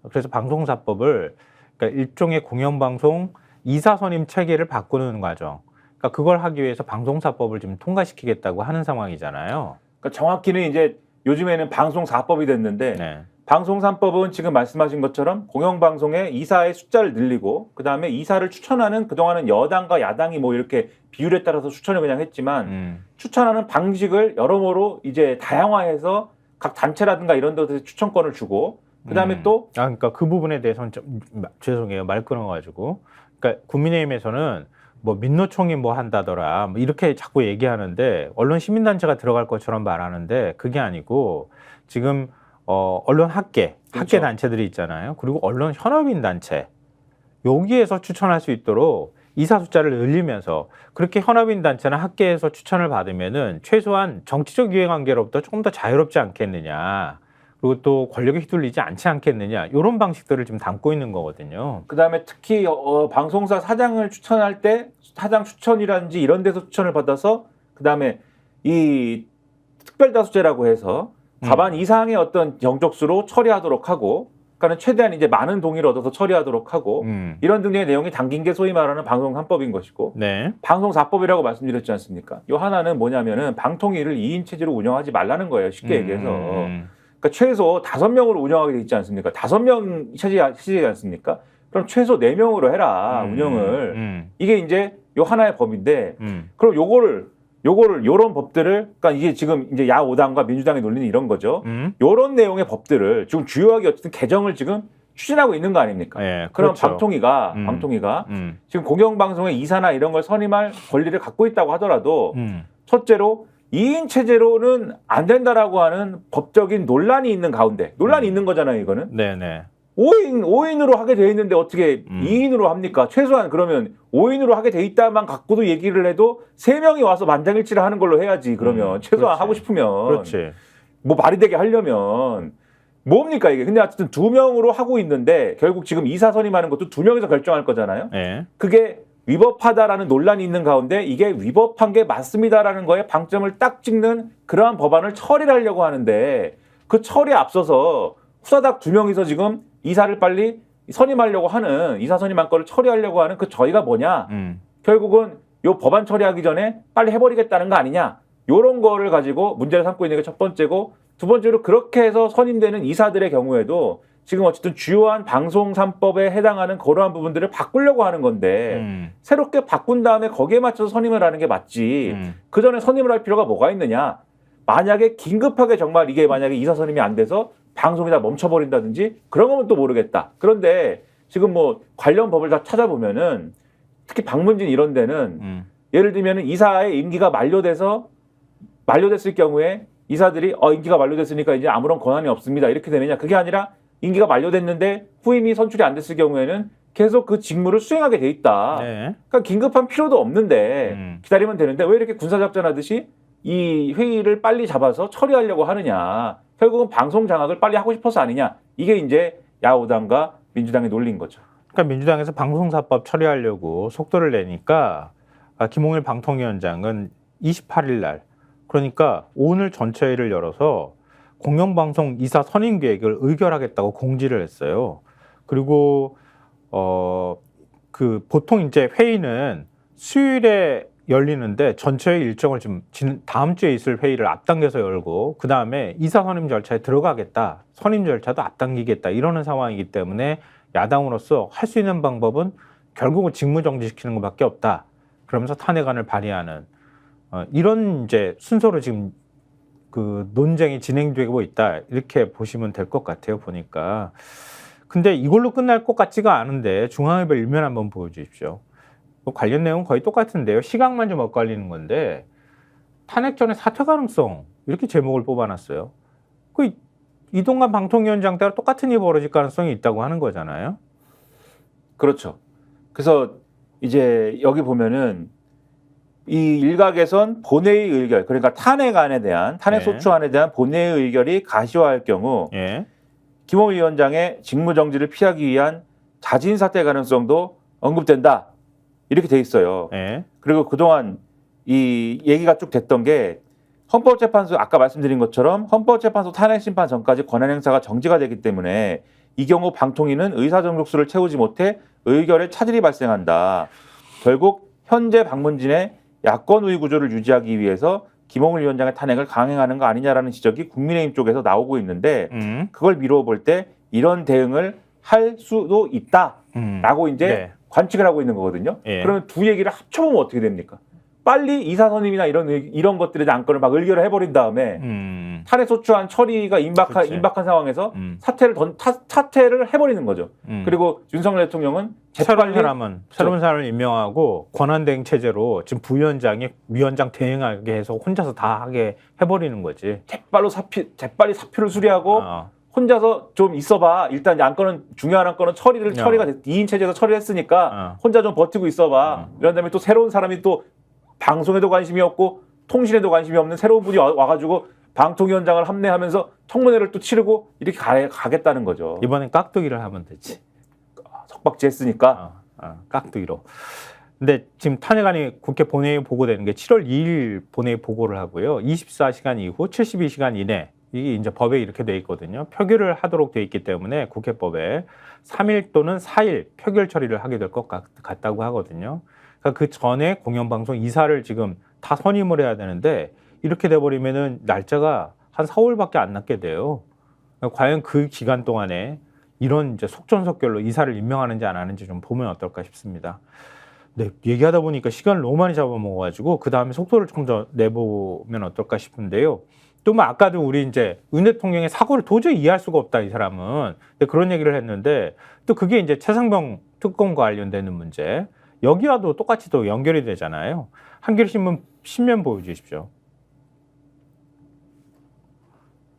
그래서 방송사법을 그러니까 일종의 공영방송 이사 선임 체계를 바꾸는 과정. 그러니까 그걸 하기 위해서 방송사법을 지금 통과시키겠다고 하는 상황이잖아요. 그러니까 정확히는 이제 요즘에는 방송사법이 됐는데 네. 방송3법은 지금 말씀하신 것처럼 공영방송의 이사의 숫자를 늘리고 그다음에 이사를 추천하는 그동안은 여당과 야당이 뭐 이렇게 비율에 따라서 추천을 그냥 했지만 추천하는 방식을 여러모로 이제 다양화해서 각 단체라든가 이런 데서 추천권을 주고 그다음에 또 그러니까 그 부분에 대해서는 좀 죄송해요. 말 끊어가지고. 그러니까 국민의힘에서는 뭐 민노총이 뭐 한다더라 뭐 이렇게 자꾸 얘기하는데 언론 시민단체가 들어갈 것처럼 말하는데 그게 아니고 지금 언론 학계 그렇죠. 단체들이 있잖아요. 그리고 언론 현업인 단체 여기에서 추천할 수 있도록 이사 숫자를 늘리면서 그렇게 현업인 단체나 학계에서 추천을 받으면은 최소한 정치적 이해관계로부터 조금 더 자유롭지 않겠느냐. 그리고 또 권력에 휘둘리지 않지 않겠느냐. 이런 방식들을 지금 담고 있는 거거든요. 그다음에 특히 방송사 사장을 추천할 때 사장 추천이라든지 이런 데서 추천을 받아서 그다음에 이 특별다수제라고 해서 과반 이상의 어떤 정적수로 처리하도록 하고, 그러니까 최대한 이제 많은 동의를 얻어서 처리하도록 하고 이런 등등의 내용이 담긴 게 소위 말하는 방송 3법인 것이고 네. 방송 4법이라고 말씀드렸지 않습니까? 요 하나는 뭐냐면은 방통위를 2인 체제로 운영하지 말라는 거예요. 쉽게 얘기해서. 그러니까 최소 5명으로 운영하게 돼 있지 않습니까? 5명 체제지 않습니까? 그럼 최소 4명으로 해라, 운영을. 이게 이제 요 하나의 법인데, 그럼 요런 법들을, 그러니까 이게 지금 이제 야5당과 민주당이 논리는 이런 거죠. 요런 내용의 법들을 지금 주요하게 어쨌든 개정을 지금 추진하고 있는 거 아닙니까? 네, 그럼 그렇죠. 방통위가 지금 공영방송의 이사나 이런 걸 선임할 권리를 갖고 있다고 하더라도 첫째로 2인 체제로는 안 된다라고 하는 법적인 논란이 있는 가운데, 논란이 있는 거잖아요, 이거는. 네네. 5인으로 하게 돼 있는데 어떻게 2인으로 합니까? 최소한 그러면 5인으로 하게 돼 있다만 갖고도 얘기를 해도 3명이 와서 만장일치를 하는 걸로 해야지. 그러면 최소한 그렇지. 하고 싶으면. 그렇지. 뭐 말이 되게 하려면 뭡니까 이게. 근데 어쨌든 2명으로 하고 있는데 결국 지금 이사 선임하는 것도 2명이서 결정할 거잖아요. 네. 그게 위법하다라는 논란이 있는 가운데 이게 위법한 게 맞습니다라는 거에 방점을 딱 찍는 그러한 법안을 처리를 하려고 하는데 그 처리에 앞서서 후다닥 2명이서 지금 이사를 빨리 선임하려고 하는, 이사 선임한 거를 처리하려고 하는 그 저희가 뭐냐. 결국은 요 법안 처리하기 전에 빨리 해버리겠다는 거 아니냐. 요런 거를 가지고 문제를 삼고 있는 게 첫 번째고, 두 번째로 그렇게 해서 선임되는 이사들의 경우에도 지금 어쨌든 주요한 방송 3법에 해당하는 그러한 부분들을 바꾸려고 하는 건데 새롭게 바꾼 다음에 거기에 맞춰서 선임을 하는 게 맞지. 그 전에 선임을 할 필요가 뭐가 있느냐. 만약에 긴급하게 정말 이게 만약에 이사 선임이 안 돼서 방송이 다 멈춰버린다든지 그런 거면 또 모르겠다. 그런데 지금 뭐 관련 법을 다 찾아보면은 특히 방문진 이런 데는 예를 들면은 이사의 임기가 만료됐을 경우에 이사들이 임기가 만료됐으니까 이제 아무런 권한이 없습니다. 이렇게 되느냐. 그게 아니라 임기가 만료됐는데 후임이 선출이 안 됐을 경우에는 계속 그 직무를 수행하게 돼 있다. 네. 그러니까 긴급한 필요도 없는데 기다리면 되는데 왜 이렇게 군사작전 하듯이 이 회의를 빨리 잡아서 처리하려고 하느냐. 결국은 방송 장악을 빨리 하고 싶어서 아니냐. 이게 이제 야5당과 민주당의 논리인 거죠. 그러니까 민주당에서 방송사법 처리하려고 속도를 내니까 김홍일 방통위원장은 28일 날, 그러니까 오늘 전체회의를 열어서 공영방송 이사 선임 계획을 의결하겠다고 공지를 했어요. 그리고 그 보통 이제 회의는 수요일에 열리는데 전체의 일정을 지금 다음 주에 있을 회의를 앞당겨서 열고 그 다음에 이사 선임 절차에 들어가겠다. 선임 절차도 앞당기겠다. 이러는 상황이기 때문에 야당으로서 할 수 있는 방법은 결국은 직무정지시키는 것밖에 없다. 그러면서 탄핵안을 발의하는 이런 이제 순서로 지금 그 논쟁이 진행되고 있다. 이렇게 보시면 될 것 같아요. 보니까. 근데 이걸로 끝날 것 같지가 않은데 중앙일보 일면 한번 보여주십시오. 관련 내용은 거의 똑같은데요. 시각만 좀 엇갈리는 건데 탄핵 전에 사퇴 가능성 이렇게 제목을 뽑아놨어요. 그 이동관 방통위원장 때랑 똑같은 일이 벌어질 가능성이 있다고 하는 거잖아요. 그렇죠. 그래서 이제 여기 보면은 이 일각에선 본회의 의결, 그러니까 탄핵안에 대한 탄핵소추안에 대한 본회의 의결이 가시화할 경우 김홍일 위원장의 직무정지를 피하기 위한 자진 사퇴 가능성도 언급된다. 이렇게 돼 있어요. 그리고 그동안 이 얘기가 쭉 됐던 게 헌법재판소 아까 말씀드린 것처럼 헌법재판소 탄핵심판 전까지 권한행사가 정지가 되기 때문에 이 경우 방통위는 의사정족수를 채우지 못해 의결에 차질이 발생한다. 결국 현재 방문진의 야권 우위 구조를 유지하기 위해서 김홍일 위원장의 탄핵을 강행하는 거 아니냐라는 지적이 국민의힘 쪽에서 나오고 있는데 그걸 미루어 볼 때 이런 대응을 할 수도 있다라고 이제 관측을 하고 있는 거거든요. 그러면 두 얘기를 합쳐보면 어떻게 됩니까? 빨리 이사 선임이나 이런 것들에 대한 안건을 막 의결을 해버린 다음에 탄핵소추안 처리가 임박한 상황에서 사퇴를 해버리는 거죠. 그리고 윤석열 대통령은 새로운 사람을 임명하고 권한대행 체제로 지금 부위원장이 위원장 대행하게 해서 혼자서 다 하게 해버리는 거지. 재빨리 사표를 수리하고 혼자서 좀 있어봐. 일단 안건은 중요한 안건은 처리가 2인 체제에서 처리를 했으니까 혼자 좀 버티고 있어봐. 이런 다음에 또 새로운 사람이 또 방송에도 관심이 없고 통신에도 관심이 없는 새로운 분이 와가지고 방통위원장을 함내하면서 청문회를 또 치르고 이렇게 가겠다는 거죠. 이번엔 깍두기를 하면 되지. 석박지 했으니까. 깍두기로. 근데 지금 탄핵안이 국회 본회의 보고되는 게 7월 2일 본회의 보고를 하고요. 24시간 이후 72시간 이내 이게 이제 법에 이렇게 돼 있거든요. 표결을 하도록 돼 있기 때문에 국회법에 3일 또는 4일 표결 처리를 하게 될 것 같다고 하거든요. 그러니까 그 전에 공영방송 이사를 지금 다 선임을 해야 되는데 이렇게 돼버리면은 날짜가 한 4월밖에 안 남게 돼요. 그러니까 과연 그 기간 동안에 이런 이제 속전속결로 이사를 임명하는지 안 하는지 좀 보면 어떨까 싶습니다. 네, 얘기하다 보니까 시간을 너무 많이 잡아먹어가지고 그 다음에 속도를 좀 더 내보면 어떨까 싶은데요. 또 뭐 아까도 우리 이제 윤 대통령의 사고를 도저히 이해할 수가 없다 이 사람은. 근데 그런 얘기를 했는데 또 그게 이제 최상병 특검과 관련되는 문제 여기와도 똑같이 또 연결이 되잖아요. 한겨레신문 신면 보여주십시오.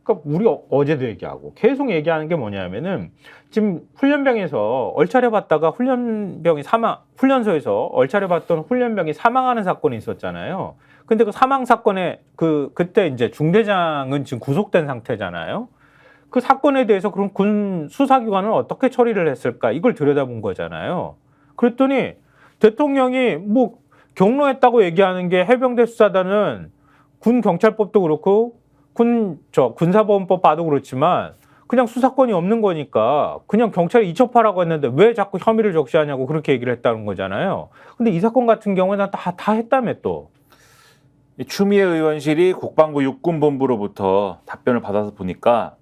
그러니까 우리 어제도 얘기하고 계속 얘기하는 게 뭐냐면은 지금 훈련병에서 얼차려 봤다가 훈련소에서 얼차려 봤던 훈련병이 사망하는 사건이 있었잖아요. 근데 그 사망 사건에 그때 이제 중대장은 지금 구속된 상태잖아요. 그 사건에 대해서 그럼 군 수사기관은 어떻게 처리를 했을까? 이걸 들여다본 거잖아요. 그랬더니 대통령이 뭐 경로했다고 얘기하는 게 해병대 수사단은 군 경찰법도 그렇고 군사보험법 봐도 그렇지만 그냥 수사권이 없는 거니까 그냥 경찰이 이첩하라고 했는데 왜 자꾸 혐의를 적시하냐고 그렇게 얘기를 했다는 거잖아요. 근데 이 사건 같은 경우에는 다 했다며 또. 추미애 의원실이 국방부 육군본부로부터 답변을 받아서 보니까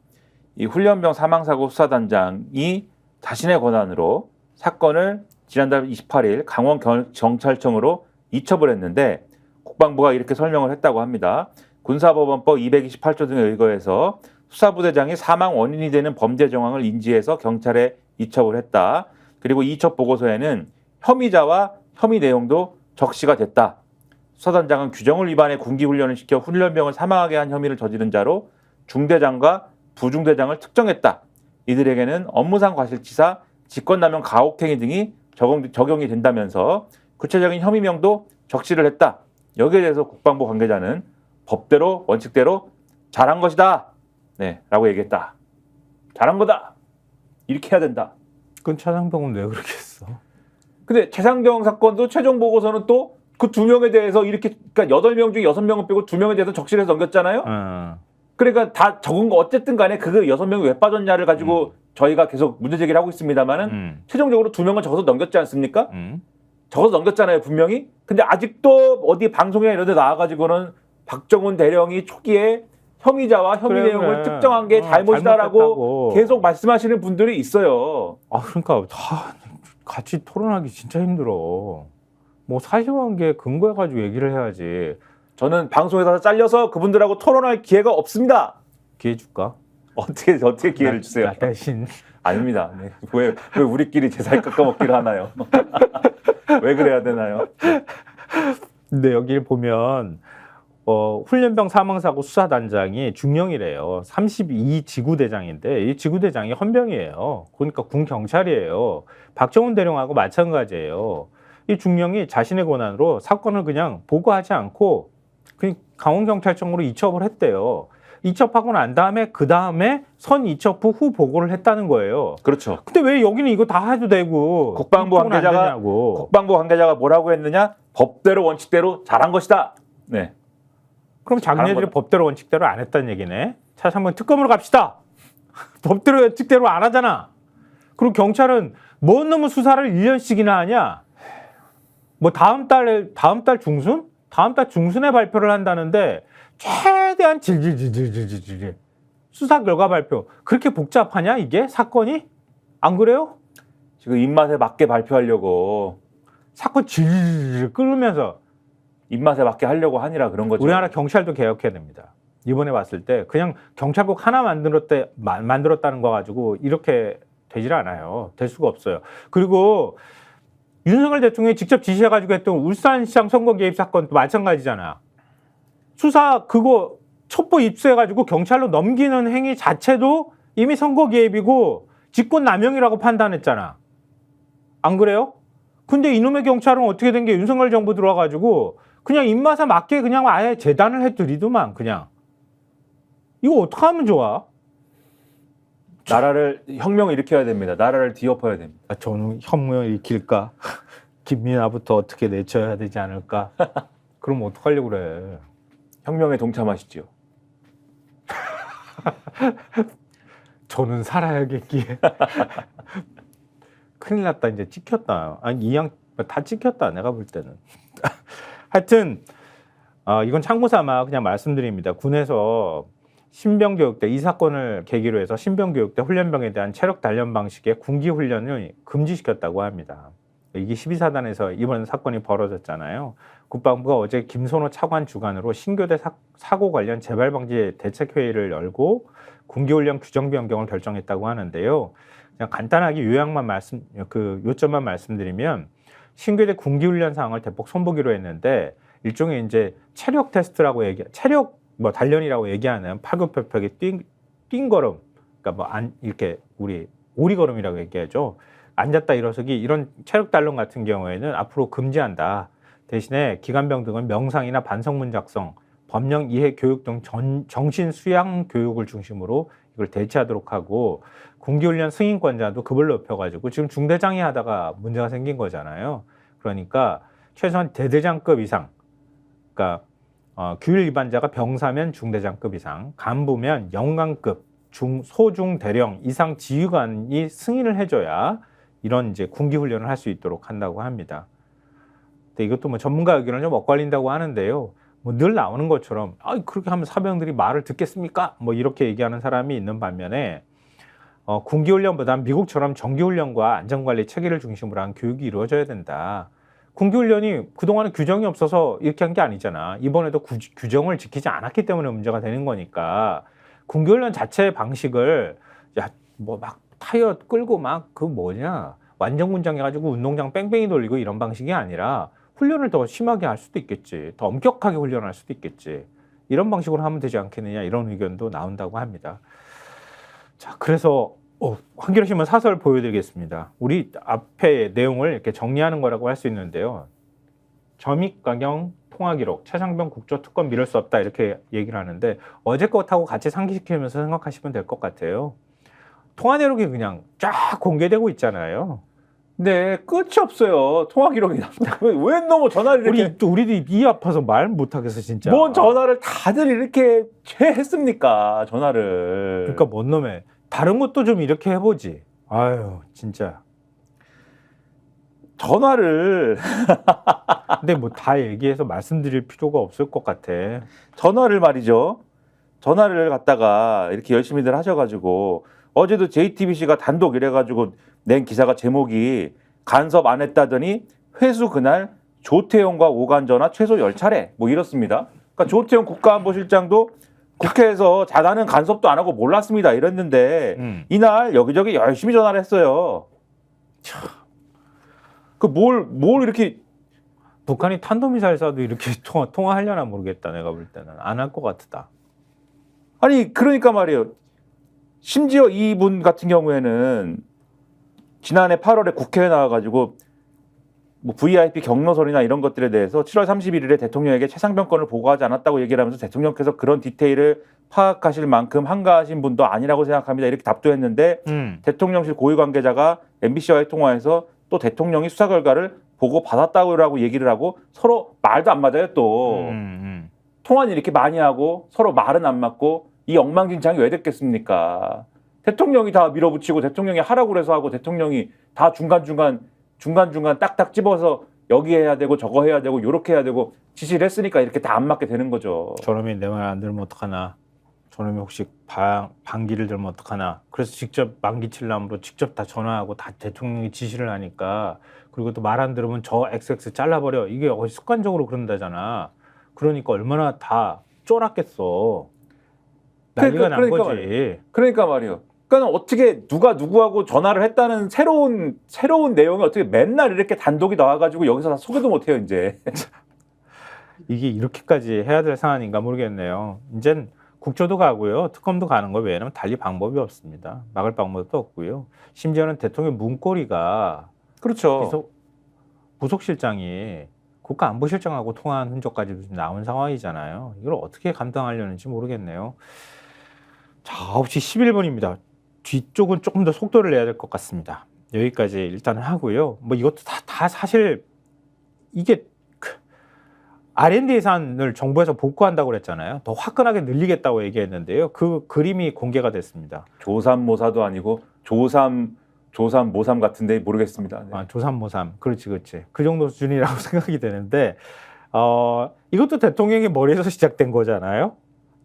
이 훈련병 사망사고 수사단장이 자신의 권한으로 사건을 지난달 28일 강원 경찰청으로 이첩을 했는데 국방부가 이렇게 설명을 했다고 합니다. 군사법원법 228조 등에 의거해서 수사부대장이 사망 원인이 되는 범죄 정황을 인지해서 경찰에 이첩을 했다. 그리고 이첩 보고서에는 혐의자와 혐의 내용도 적시가 됐다. 수사단장은 규정을 위반해 군기훈련을 시켜 훈련병을 사망하게 한 혐의를 저지른 자로 중대장과 부중대장을 특정했다. 이들에게는 업무상 과실치사, 직권남용 가혹행위 등이 적용이 된다면서 구체적인 혐의명도 적시를 했다. 여기에 대해서 국방부 관계자는 법대로 원칙대로 잘한 것이다. 네, 라고 얘기했다. 잘한 거다. 이렇게 해야 된다. 그건 최상병은 왜 그렇게 했어? 근데 최상병 사건도 최종 보고서는 또 그 2명에 대해서 이렇게 그러니까 8명 중에 6명은 빼고 2명에 대해서 적시해서 넘겼잖아요. 그러니까 다 적은 거 어쨌든 간에 그 6명이 왜 빠졌냐를 가지고 저희가 계속 문제 제기를 하고 있습니다만은 최종적으로 2명은 적어서 넘겼지 않습니까? 적어서 넘겼잖아요, 분명히. 근데 아직도 어디 방송이나 이런 데 나와가지고는 박정훈 대령이 초기에 혐의자와 혐의 내용을 특정한 게 잘못이다라고 잘못됐다고. 계속 말씀하시는 분들이 있어요. 그러니까 다 같이 토론하기 진짜 힘들어. 뭐 사실관계 근거해가지고 얘기를 해야지. 저는 방송에서 잘려서 그분들하고 토론할 기회가 없습니다. 기회 줄까? 어떻게 기회를 주세요? 나 대신. 아닙니다. 네. 왜 우리끼리 제살 깎아먹기를 하나요? 왜 그래야 되나요? 근데 여기를 보면 훈련병 사망사고 수사단장이 중령이래요. 32 지구대장인데 이 지구대장이 헌병이에요. 그러니까 군 경찰이에요. 박정훈 대령하고 마찬가지예요. 이 중령이 자신의 권한으로 사건을 그냥 보고하지 않고 그냥 강원경찰청으로 이첩을 했대요. 이첩하고 난 다음에 그 다음에 선 이첩 후 보고를 했다는 거예요. 그렇죠. 근데 왜 여기는 이거 다 해도 되고 국방부 관계자가 뭐라고 했느냐? 법대로 원칙대로 잘한 것이다. 네. 그럼 자기네들이 법대로 원칙대로 안 했다는 얘기네. 자, 한번 특검으로 갑시다. 법대로 원칙대로 안 하잖아. 그리고 경찰은 뭔 놈의 수사를 1년씩이나 하냐? 뭐 다음 달 중순? 다음 달 중순에 발표를 한다는데 최대한 질질질질질질 수사 결과 발표. 그렇게 복잡하냐 이게 사건이? 안 그래요? 지금 입맛에 맞게 발표하려고 사건 질질질 끓으면서 입맛에 맞게 하려고 하니라 그런 거죠. 우리나라 경찰도 개혁해야 됩니다. 이번에 봤을 때 그냥 경찰국 하나 만들었다는 거 가지고 이렇게 되질 않아요. 될 수가 없어요. 그리고 윤석열 대통령이 직접 지시해가지고 했던 울산시장 선거 개입 사건도 마찬가지잖아. 수사 그거 첩보 입수해가지고 경찰로 넘기는 행위 자체도 이미 선거 개입이고 직권남용이라고 판단했잖아. 안 그래요? 근데 이놈의 경찰은 어떻게 된 게 윤석열 정부 들어와가지고 그냥 입맛에 맞게 그냥 아예 재단을 해드리더만 그냥. 이거 어떻게 하면 좋아? 나라를 혁명을 일으켜야 됩니다. 나라를 뒤엎어야 됩니다. 저는 혁명을 일으킬까? 김민아부터 어떻게 내쳐야 되지 않을까? 그럼 어떡하려고 그래? 혁명에 동참하시죠. 저는 살아야겠기에. 큰일 났다. 이제 찍혔다. 아니 이양 다 찍혔다. 내가 볼 때는. 하여튼 이건 참고삼아 그냥 말씀드립니다. 군에서 신병교육대 이 사건을 계기로 해서 신병교육대 훈련병에 대한 체력 단련 방식의 군기 훈련을 금지시켰다고 합니다. 이게 12사단에서 이번 사건이 벌어졌잖아요. 국방부가 어제 김선호 차관 주관으로 신교대 사고 관련 재발 방지 대책회의를 열고 군기훈련 규정 변경을 결정했다고 하는데요. 그냥 간단하게 요점만 말씀드리면 신교대 군기훈련 사항을 대폭 손보기로 했는데 일종의 이제 체력 테스트라고 체력 단련이라고 얘기하는 팔굽혀펴기 뛴 걸음, 그러니까 이렇게 우리 오리걸음이라고 얘기하죠. 앉았다 일어서기 이런 체력 단련 같은 경우에는 앞으로 금지한다. 대신에 기관병 등은 명상이나 반성문 작성, 법령 이해 교육 등 정신 수양 교육을 중심으로 이걸 대체하도록 하고 군기훈련 승인권자도 급을 높여가지고 지금 중대장이 하다가 문제가 생긴 거잖아요. 그러니까 최소한 대대장급 이상, 그러니까 규율 위반자가 병사면 중대장급 이상, 간부면 영관급, 소중 대령 이상 지휘관이 승인을 해줘야 이런 이제 군기 훈련을 할 수 있도록 한다고 합니다. 근데 이것도 전문가 의견을 좀 엇갈린다고 하는데요. 늘 나오는 것처럼 그렇게 하면 사병들이 말을 듣겠습니까? 이렇게 얘기하는 사람이 있는 반면에 군기 훈련보다는 미국처럼 정기 훈련과 안전관리 체계를 중심으로 한 교육이 이루어져야 된다. 군기훈련이 그동안은 규정이 없어서 이렇게 한 게 아니잖아. 이번에도 규정을 지키지 않았기 때문에 문제가 되는 거니까 군기훈련 자체의 방식을 막 타이어 끌고 완전군장 해가지고 운동장 뺑뺑이 돌리고 이런 방식이 아니라 훈련을 더 심하게 할 수도 있겠지. 더 엄격하게 훈련할 수도 있겠지. 이런 방식으로 하면 되지 않겠느냐 이런 의견도 나온다고 합니다. 자, 그래서 한겨레신문 사설 보여드리겠습니다. 우리 앞에 내용을 이렇게 정리하는 거라고 할 수 있는데요. 점입가경 통화기록, 최상병 국조특권 미룰 수 없다 이렇게 얘기를 하는데 어제 것하고 같이 상기시키면서 생각하시면 될 것 같아요. 통화 내역이 그냥 쫙 공개되고 있잖아요. 네, 끝이 없어요. 통화 기록이 나온다. 왜 너무 전화를 이렇게 우리도 입이 아파서 말 못하겠어 진짜. 뭔 전화를 다들 이렇게 했습니까? 전화를. 그러니까 뭔 놈의 다른 것도 좀 이렇게 해보지. 아유 진짜. 전화를 근데 다 얘기해서 말씀드릴 필요가 없을 것 같아. 전화를 말이죠. 전화를 갖다가 이렇게 열심히들 하셔가지고 어제도 JTBC가 단독 이래가지고 낸 기사가 제목이 간섭 안 했다더니 회수 그날 조태용과 오간 전화 최소 10차례 이렇습니다. 그러니까 조태용 국가안보실장도 국회에서 자다는 간섭도 안 하고 몰랐습니다 이랬는데 이날 여기저기 열심히 전화를 했어요. 뭘 이렇게 북한이 탄도미사일 쏴도 이렇게 통화하려나 모르겠다. 내가 볼 때는 안 할 것 같다. 아니 그러니까 말이에요. 심지어 이분 같은 경우에는 지난해 8월에 국회에 나와가지고 VIP 경로설이나 이런 것들에 대해서 7월 31일에 대통령에게 최상병권을 보고하지 않았다고 얘기를 하면서 대통령께서 그런 디테일을 파악하실 만큼 한가하신 분도 아니라고 생각합니다. 이렇게 답도 했는데 대통령실 고위 관계자가 MBC와의 통화에서 또 대통령이 수사 결과를 보고 받았다고 얘기를 하고 서로 말도 안 맞아요 또. 통화는 이렇게 많이 하고 서로 말은 안 맞고 이 엉망진창이 왜 됐겠습니까? 대통령이 다 밀어붙이고 대통령이 하라고 그래서 하고 대통령이 다 중간중간 딱딱 집어서 여기 해야 되고 저거 해야 되고 요렇게 해야 되고 지시를 했으니까 이렇게 다 안 맞게 되는 거죠. 저놈이 내 말 안 들으면 어떡하나. 저놈이 혹시 반기를 들면 어떡하나. 그래서 직접 만기칠남으로 직접 다 전화하고 다 대통령이 지시를 하니까 그리고 또 말 안 들으면 저 XX 잘라버려. 이게 습관적으로 그런다잖아. 그러니까 얼마나 다 쫄았겠어. 난리가 난 거지. 그러니까 말이에요. 그러니까 어떻게 누가 누구하고 전화를 했다는 새로운 내용이 어떻게 맨날 이렇게 단독이 나와가지고 여기서 다 소개도 못해요 이제. 이게 이렇게까지 해야 될 상황인가 모르겠네요. 이젠 국조도 가고요. 특검도 가는 거 외에는 달리 방법이 없습니다. 막을 방법도 없고요. 심지어는 대통령 문고리가 그렇죠. 부속실장이 국가안보실장하고 통화한 흔적까지 나온 상황이잖아요. 이걸 어떻게 감당하려는지 모르겠네요. 자, 9시 11분입니다. 뒤쪽은 조금 더 속도를 내야 될 것 같습니다. 여기까지 일단은 하고요. 이것도 다 사실 이게 R&D 예산을 정부에서 복구한다고 그랬잖아요. 더 화끈하게 늘리겠다고 얘기했는데요. 그 그림이 공개가 됐습니다. 조삼모사도 아니고 조삼모삼 같은데 모르겠습니다. 네. 조삼모삼. 그렇지. 그 정도 수준이라고 생각이 되는데 이것도 대통령의 머리에서 시작된 거잖아요.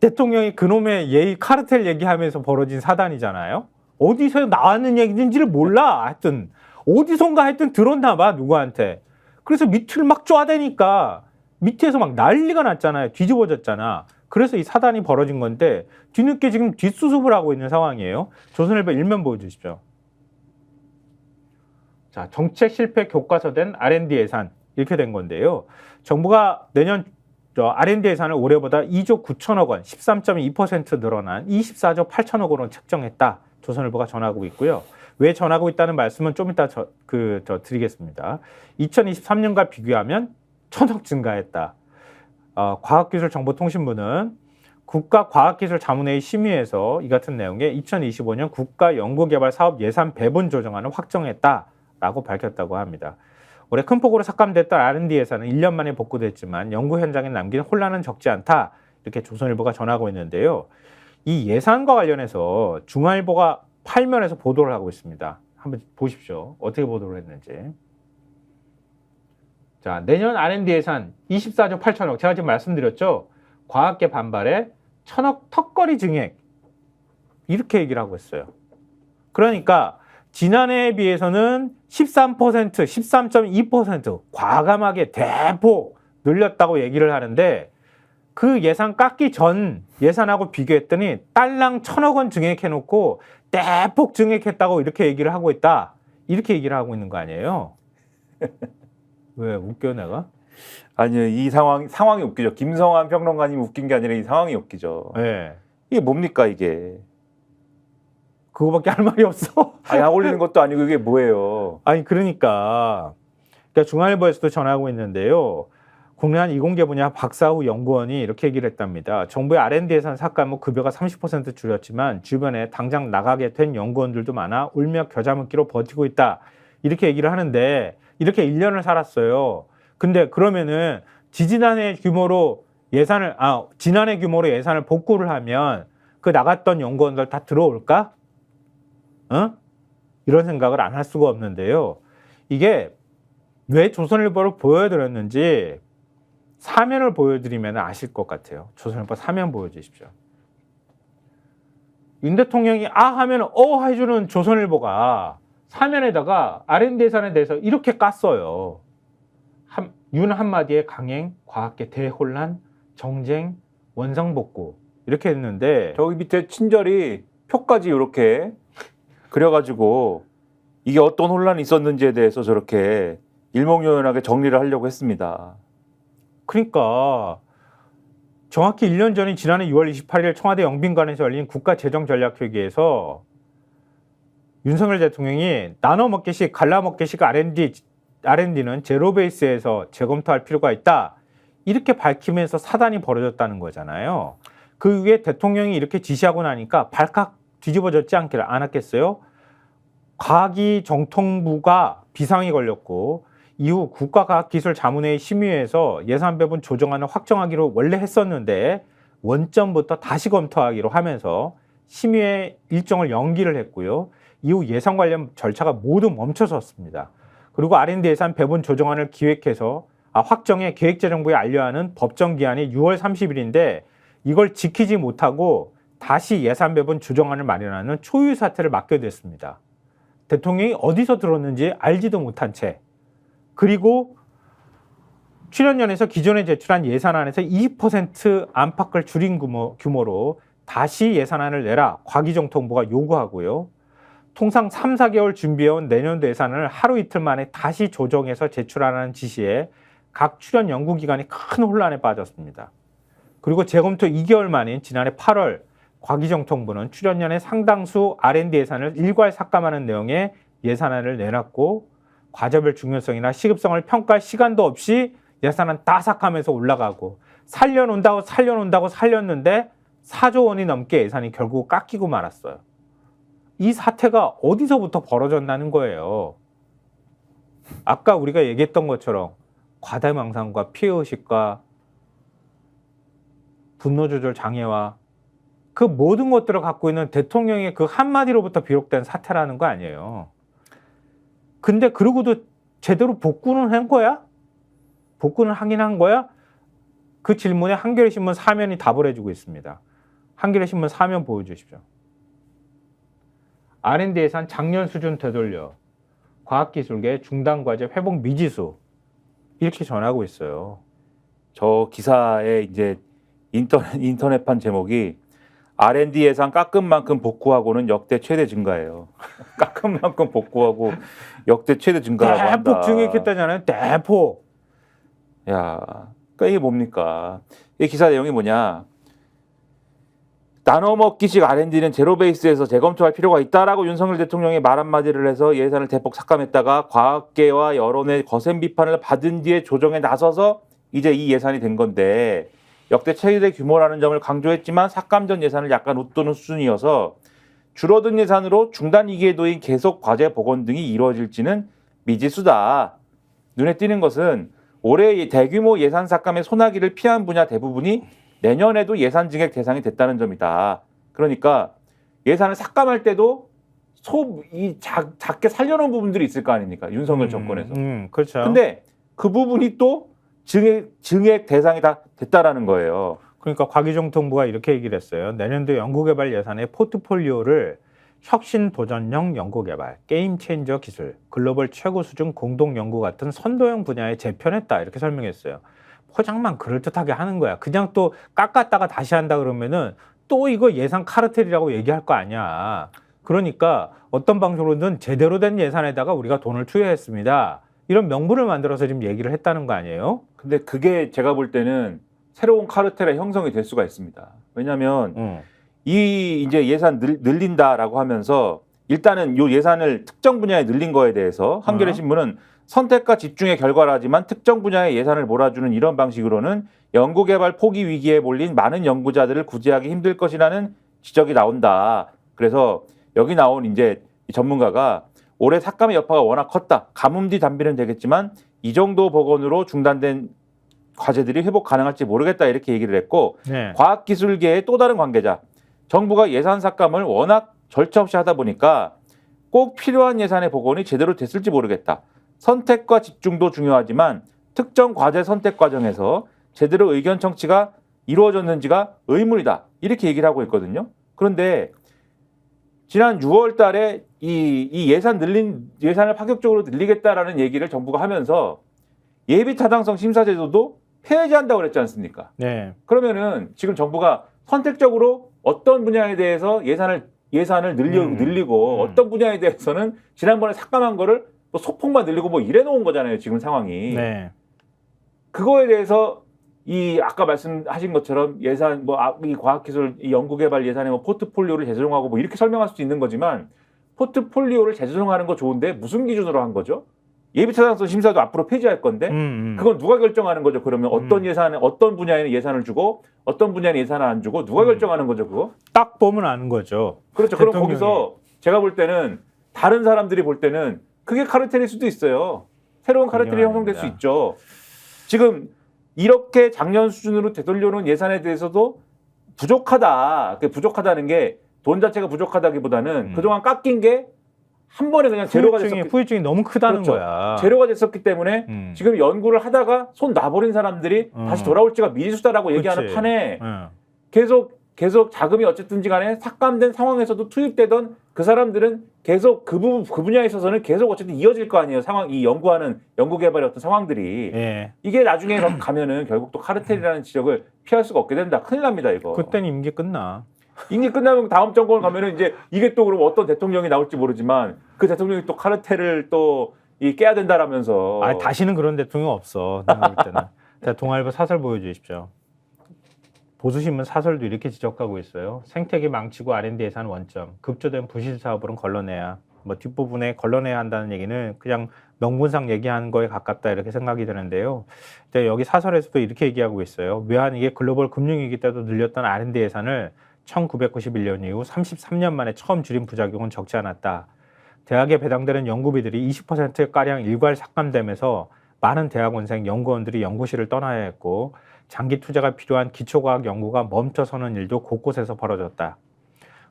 대통령이 그놈의 예의 카르텔 얘기하면서 벌어진 사단이잖아요. 어디서 나왔는 얘기인지를 몰라. 하여튼 어디선가 하여튼 들었나 봐 누구한테. 그래서 밑을 막 쪼아대니까 밑에서 막 난리가 났잖아요. 뒤집어졌잖아. 그래서 이 사단이 벌어진 건데 뒤늦게 지금 뒷수습을 하고 있는 상황이에요. 조선일보 일면 보여주십시오. 자, 정책 실패 교과서 된 R&D 예산 이렇게 된 건데요. 정부가 내년 R&D 예산을 올해보다 2조 9천억 원, 13.2% 늘어난 24조 8천억 원으로 책정했다. 조선일보가 전하고 있고요. 왜 전하고 있다는 말씀은 좀 이따 드리겠습니다. 2023년과 비교하면 1,000억 증가했다. 과학기술정보통신부는 국가과학기술자문회의 심의에서 이 같은 내용의 2025년 국가연구개발사업 예산 배분 조정안을 확정했다라고 밝혔다고 합니다. 올해 큰 폭으로 삭감됐던 R&D 예산은 1년 만에 복구됐지만 연구 현장에 남긴 혼란은 적지 않다. 이렇게 조선일보가 전하고 있는데요. 이 예산과 관련해서 중앙일보가 8면에서 보도를 하고 있습니다. 한번 보십시오. 어떻게 보도를 했는지. 자, 내년 R&D 예산 24조 8천억. 제가 지금 말씀드렸죠. 과학계 반발에 1,000억 턱걸이 증액. 이렇게 얘기를 하고 있어요. 그러니까 지난해에 비해서는 13%, 13.2% 과감하게 대폭 늘렸다고 얘기를 하는데 그 예산 깎기 전 예산하고 비교했더니 딸랑 1,000억 원 증액해놓고 대폭 증액했다고 이렇게 얘기를 하고 있다. 이렇게 얘기를 하고 있는 거 아니에요? 왜 웃겨 내가? 아니요, 이 상황이 웃기죠. 김성환 평론가님 웃긴 게 아니라 이 상황이 웃기죠. 네. 이게 뭡니까 이게? 그거밖에 할 말이 없어. 약 올리는 것도 아니고 이게 뭐예요? 아니 그러니까 중앙일보에서도 전하고 있는데요. 국내한 이공계 분야 박사후 연구원이 이렇게 얘기를 했답니다. 정부의 R&D 예산 삭감 후 급여가 30% 줄였지만 주변에 당장 나가게 된 연구원들도 많아 울며 겨자 먹기로 버티고 있다. 이렇게 얘기를 하는데 이렇게 1년을 살았어요. 근데 그러면은 지난해 규모로 예산을 복구를 하면 그 나갔던 연구원들 다 들어올까? 이런 생각을 안 할 수가 없는데요. 이게 왜 조선일보를 보여드렸는지 사면을 보여드리면 아실 것 같아요. 조선일보 사면 보여주십시오. 윤 대통령이 하면 해주는 조선일보가 사면에다가 R&D 예산에 대해서 이렇게 깠어요. 윤 한마디에 강행, 과학계 대혼란, 정쟁, 원상복구 이렇게 했는데 저기 밑에 친절히 표까지 이렇게 그려가지고 이게 어떤 혼란이 있었는지에 대해서 저렇게 일목요연하게 정리를 하려고 했습니다. 그러니까 정확히 1년 전인 지난해 6월 28일 청와대 영빈관에서 열린 국가재정전략회의에서 윤석열 대통령이 나눠 먹기식, 갈라 먹기식 R&D는 제로 베이스에서 재검토할 필요가 있다. 이렇게 밝히면서 사단이 벌어졌다는 거잖아요. 그 위에 대통령이 이렇게 지시하고 나니까 발칵 뒤집어졌지 않았겠어요? 과기정통부가 비상이 걸렸고 이후 국가과학기술자문회의 심의회에서 예산 배분 조정안을 확정하기로 원래 했었는데 원점부터 다시 검토하기로 하면서 심의회 일정을 연기를 했고요. 이후 예산 관련 절차가 모두 멈춰섰습니다. 그리고 R&D 예산 배분 조정안을 기획해서 확정해 기획재정부에 알려야 하는 법정 기한이 6월 30일인데 이걸 지키지 못하고 다시 예산 배분 조정안을 마련하는 초유 사태를 맡게 됐습니다. 대통령이 어디서 들었는지 알지도 못한 채 그리고 출연연에서 기존에 제출한 예산안에서 20% 안팎을 줄인 규모로 다시 예산안을 내라 과기정통부가 요구하고요. 통상 3, 4개월 준비해온 내년도 예산을 하루 이틀 만에 다시 조정해서 제출하라는 지시에 각 출연 연구기관이 큰 혼란에 빠졌습니다. 그리고 재검토 2개월 만인 지난해 8월 과기정통부는 출연연의 상당수 R&D 예산을 일괄 삭감하는 내용의 예산안을 내놨고 과제별 중요성이나 시급성을 평가할 시간도 없이 예산안 다 삭감해서 올라가고 살려놓는다고 살렸는데 4조 원이 넘게 예산이 결국 깎이고 말았어요. 이 사태가 어디서부터 벌어졌다는 거예요. 아까 우리가 얘기했던 것처럼 과대망상과 피해의식과 분노 조절 장애와 그 모든 것들을 갖고 있는 대통령의 그 한마디로부터 비롯된 사태라는 거 아니에요. 근데 그러고도 제대로 복구는 한 거야? 복구는 하긴 한 거야? 그 질문에 한겨레신문 사면이 답을 해주고 있습니다. 한겨레신문 사면 보여주십시오. R&D 예산 작년 수준 되돌려 과학기술계 중단과제 회복 미지수 이렇게 전하고 있어요. 저 기사의 이제 인터넷판 제목이 R&D 예산 깎은 만큼 복구하고는 역대 최대 증가예요. 깎은 만큼 복구하고 역대 최대 증가라고 한다. 대폭 증액했다잖아요. 대폭. 야, 그러니까 이게 뭡니까? 이 기사 내용이 뭐냐? 나눠먹기식 R&D는 제로 베이스에서 재검토할 필요가 있다라고 윤석열 대통령이 말 한마디를 해서 예산을 대폭 삭감했다가 과학계와 여론의 거센 비판을 받은 뒤에 조정에 나서서 이제 이 예산이 된 건데 역대 최대 규모라는 점을 강조했지만 삭감 전 예산을 약간 웃도는 수준이어서 줄어든 예산으로 중단 위기에 놓인 계속 과제 복원 등이 이루어질지는 미지수다. 눈에 띄는 것은 올해 대규모 예산 삭감의 소나기를 피한 분야 대부분이 내년에도 예산 증액 대상이 됐다는 점이다. 그러니까 예산을 삭감할 때도 작게 살려놓은 부분들이 있을 거 아닙니까? 윤석열 정권에서. 그렇죠. 근데 그 부분이 또 증액 대상이 다 됐다라는 거예요. 그러니까 과기정통부가 이렇게 얘기를 했어요. 내년도 연구개발 예산의 포트폴리오를 혁신 도전형 연구개발, 게임 체인저 기술, 글로벌 최고 수준 공동 연구 같은 선도형 분야에 재편했다 이렇게 설명했어요. 포장만 그럴듯하게 하는 거야. 그냥 또 깎았다가 다시 한다 그러면은 또 이거 예산 카르텔이라고 얘기할 거 아니야. 그러니까 어떤 방식으로든 제대로 된 예산에다가 우리가 돈을 투여했습니다. 이런 명분을 만들어서 지금 얘기를 했다는 거 아니에요? 근데 그게 제가 볼 때는 새로운 카르텔의 형성이 될 수가 있습니다. 왜냐하면 이 이제 예산 늘린다라고 하면서 일단은 요 예산을 특정 분야에 늘린 거에 대해서 한겨레 신문은 선택과 집중의 결과라지만 특정 분야의 예산을 몰아주는 이런 방식으로는 연구개발 포기 위기에 몰린 많은 연구자들을 구제하기 힘들 것이라는 지적이 나온다. 그래서 여기 나온 이제 전문가가 올해 삭감의 여파가 워낙 컸다. 가뭄 뒤 단비는 되겠지만 이 정도 복원으로 중단된 과제들이 회복 가능할지 모르겠다 이렇게 얘기를 했고 네. 과학기술계의 또 다른 관계자 정부가 예산 삭감을 워낙 절차 없이 하다 보니까 꼭 필요한 예산의 복원이 제대로 됐을지 모르겠다. 선택과 집중도 중요하지만 특정 과제 선택 과정에서 제대로 의견 청취가 이루어졌는지가 의문이다. 이렇게 얘기를 하고 있거든요. 그런데 지난 6월 달에 이 예산을 파격적으로 늘리겠다라는 얘기를 정부가 하면서 예비 타당성 심사 제도도 폐지한다고 그랬지 않습니까? 네. 그러면은 지금 정부가 선택적으로 어떤 분야에 대해서 예산을 늘리고 어떤 분야에 대해서는 지난번에 삭감한 거를 또 소폭만 늘리고 뭐 이래 놓은 거잖아요. 지금 상황이. 네. 그거에 대해서 이 아까 말씀하신 것처럼 예산 이 과학기술 이 연구개발 예산의 뭐 포트폴리오를 재조정하고 뭐 이렇게 설명할 수 있는 거지만 포트폴리오를 재조정하는 거 좋은데 무슨 기준으로 한 거죠? 예비타당성 심사도 앞으로 폐지할 건데 그건 누가 결정하는 거죠? 그러면 어떤 분야에는 예산을 주고 어떤 분야에는 예산을 안 주고 누가 결정하는 거죠? 그거? 딱 보면 아는 거죠. 그렇죠. 그럼 거기서 제가 볼 때는 다른 사람들이 볼 때는 그게 카르텔일 수도 있어요. 새로운 카르텔이 형성될 수 있죠. 지금 이렇게 작년 수준으로 되돌려놓은 예산에 대해서도 부족하다. 부족하다는 게 돈 자체가 부족하다기보다는 그동안 깎인 게 한 번에 그냥 제로가 됐었기 후유증이 너무 크다는 그렇죠. 거야. 제로가 됐었기 때문에 지금 연구를 하다가 손 놔버린 사람들이 다시 돌아올지가 미지수다라고 얘기하는 판에 계속 자금이 어쨌든지 간에 삭감된 상황에서도 투입되던 그 사람들은 계속 그 분야에 있어서는 계속 어쨌든 이어질 거 아니에요. 이 연구개발의 어떤 상황들이. 예. 이게 나중에 가면은 결국 또 카르텔이라는 지적을 피할 수가 없게 된다. 큰일 납니다, 이거. 그때는 임기 끝나. 임기 끝나면 다음 정권 가면은 이제 이게 또 그럼 어떤 대통령이 나올지 모르지만 그 대통령이 또 카르텔을 또 깨야 된다라면서. 다시는 그런 대통령 없어. 내가 볼 때는. 자, 동아일보 사설 보여주십시오. 보수신문 사설도 이렇게 지적하고 있어요. 생태계 망치고 R&D 예산 원점, 급조된 부실 사업으로는 걸러내야. 뭐 뒷부분에 걸러내야 한다는 얘기는 그냥 명분상 얘기하는 거에 가깝다 이렇게 생각이 드는데요. 근데 여기 사설에서도 이렇게 얘기하고 있어요. 외환 이게 글로벌 금융위기 때도 늘렸던 R&D 예산을 1991년 이후 33년 만에 처음 줄인 부작용은 적지 않았다. 대학에 배당되는 연구비들이 20%가량 일괄 삭감되면서 많은 대학원생, 연구원들이 연구실을 떠나야 했고 장기 투자가 필요한 기초과학 연구가 멈춰서는 일도 곳곳에서 벌어졌다.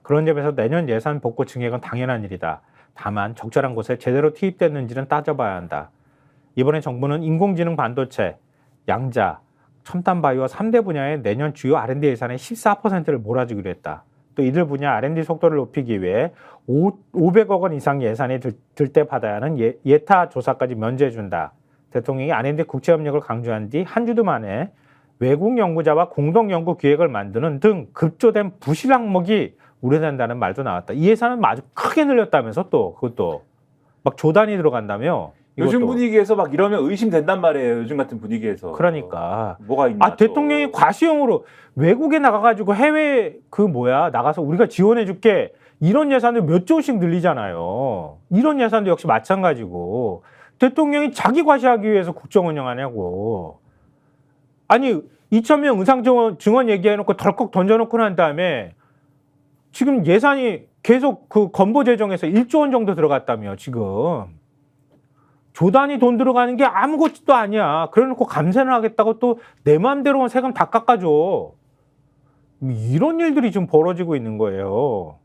그런 점에서 내년 예산 복구 증액은 당연한 일이다. 다만 적절한 곳에 제대로 투입됐는지는 따져봐야 한다. 이번에 정부는 인공지능 반도체, 양자, 첨단 바이오 3대 분야의 내년 주요 R&D 예산의 14%를 몰아주기로 했다. 또 이들 분야 R&D 속도를 높이기 위해 500억 원 이상 예산이 들 때 받아야 하는 예타 조사까지 면제해준다. 대통령이 R&D 국제협력을 강조한 뒤 한 주도 만에 외국 연구자와 공동 연구 기획을 만드는 등 급조된 부실 항목이 우려된다는 말도 나왔다. 이 예산은 아주 크게 늘렸다면서 또 그것도 막 조단이 들어간다며. 요즘 분위기에서 막 이러면 의심된단 말이에요. 요즘 같은 분위기에서. 그러니까 뭐가 있나? 대통령이 과시형으로 외국에 나가가지고 해외 나가서 우리가 지원해줄게 이런 예산을 몇 조씩 늘리잖아요. 이런 예산도 역시 마찬가지고 대통령이 자기 과시하기 위해서 국정 운영하냐고. 아니 2,000명 의상 증원 얘기해놓고 덜컥 던져놓고 난 다음에 지금 예산이 계속 그 건보 재정에서 1조 원 정도 들어갔다며 지금. 조단이 돈 들어가는 게 아무것도 아니야. 그래놓고 감세를 하겠다고 또 내 마음대로 세금 다 깎아줘. 이런 일들이 지금 벌어지고 있는 거예요.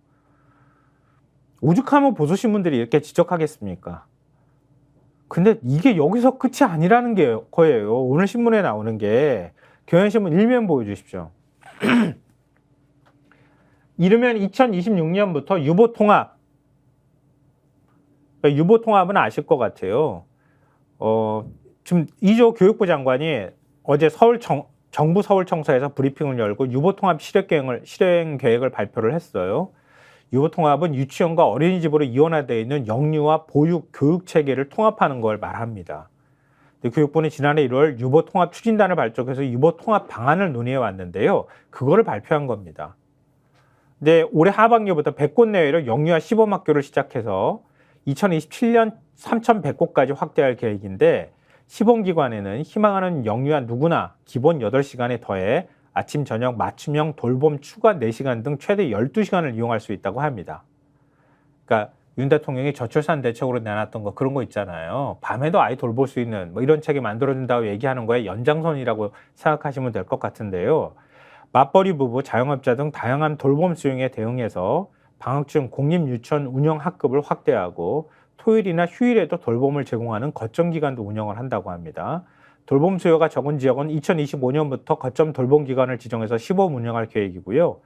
오죽하면 보수신문들이 이렇게 지적하겠습니까? 근데 이게 여기서 끝이 아니라는 거예요. 오늘 신문에 나오는 게. 경향신문 1면 보여주십시오. 이르면 2026년부터 유보통합. 유보통합은 아실 것 같아요. 지금 이조 교육부 장관이 어제 정부 서울청사에서 브리핑을 열고 유보통합 실행 계획을 발표를 했어요. 유보통합은 유치원과 어린이집으로 이원화되어 있는 영유아 보육 교육 체계를 통합하는 걸 말합니다. 교육부는 지난해 1월 유보통합 추진단을 발족해서 유보통합 방안을 논의해 왔는데요. 그거를 발표한 겁니다. 근데 올해 하반기부터 100곳 내외로 영유아 시범학교를 시작해서 2027년 3,100곳까지 확대할 계획인데 시범기관에는 희망하는 영유아 누구나 기본 8시간에 더해 아침, 저녁 맞춤형 돌봄 추가 4시간 등 최대 12시간을 이용할 수 있다고 합니다. 그러니까 윤 대통령이 저출산 대책으로 내놨던 거 그런 거 있잖아요. 밤에도 아이 돌볼 수 있는 뭐 이런 책이 만들어진다고 얘기하는 거에 연장선이라고 생각하시면 될 것 같은데요. 맞벌이 부부, 자영업자 등 다양한 돌봄 수요에 대응해서 방학 중 공립유치원 운영 학급을 확대하고 토요일이나 휴일에도 돌봄을 제공하는 거점 기관도 운영을 한다고 합니다. 돌봄 수요가 적은 지역은 2025년부터 거점 돌봄 기관을 지정해서 시범 운영할 계획이고요.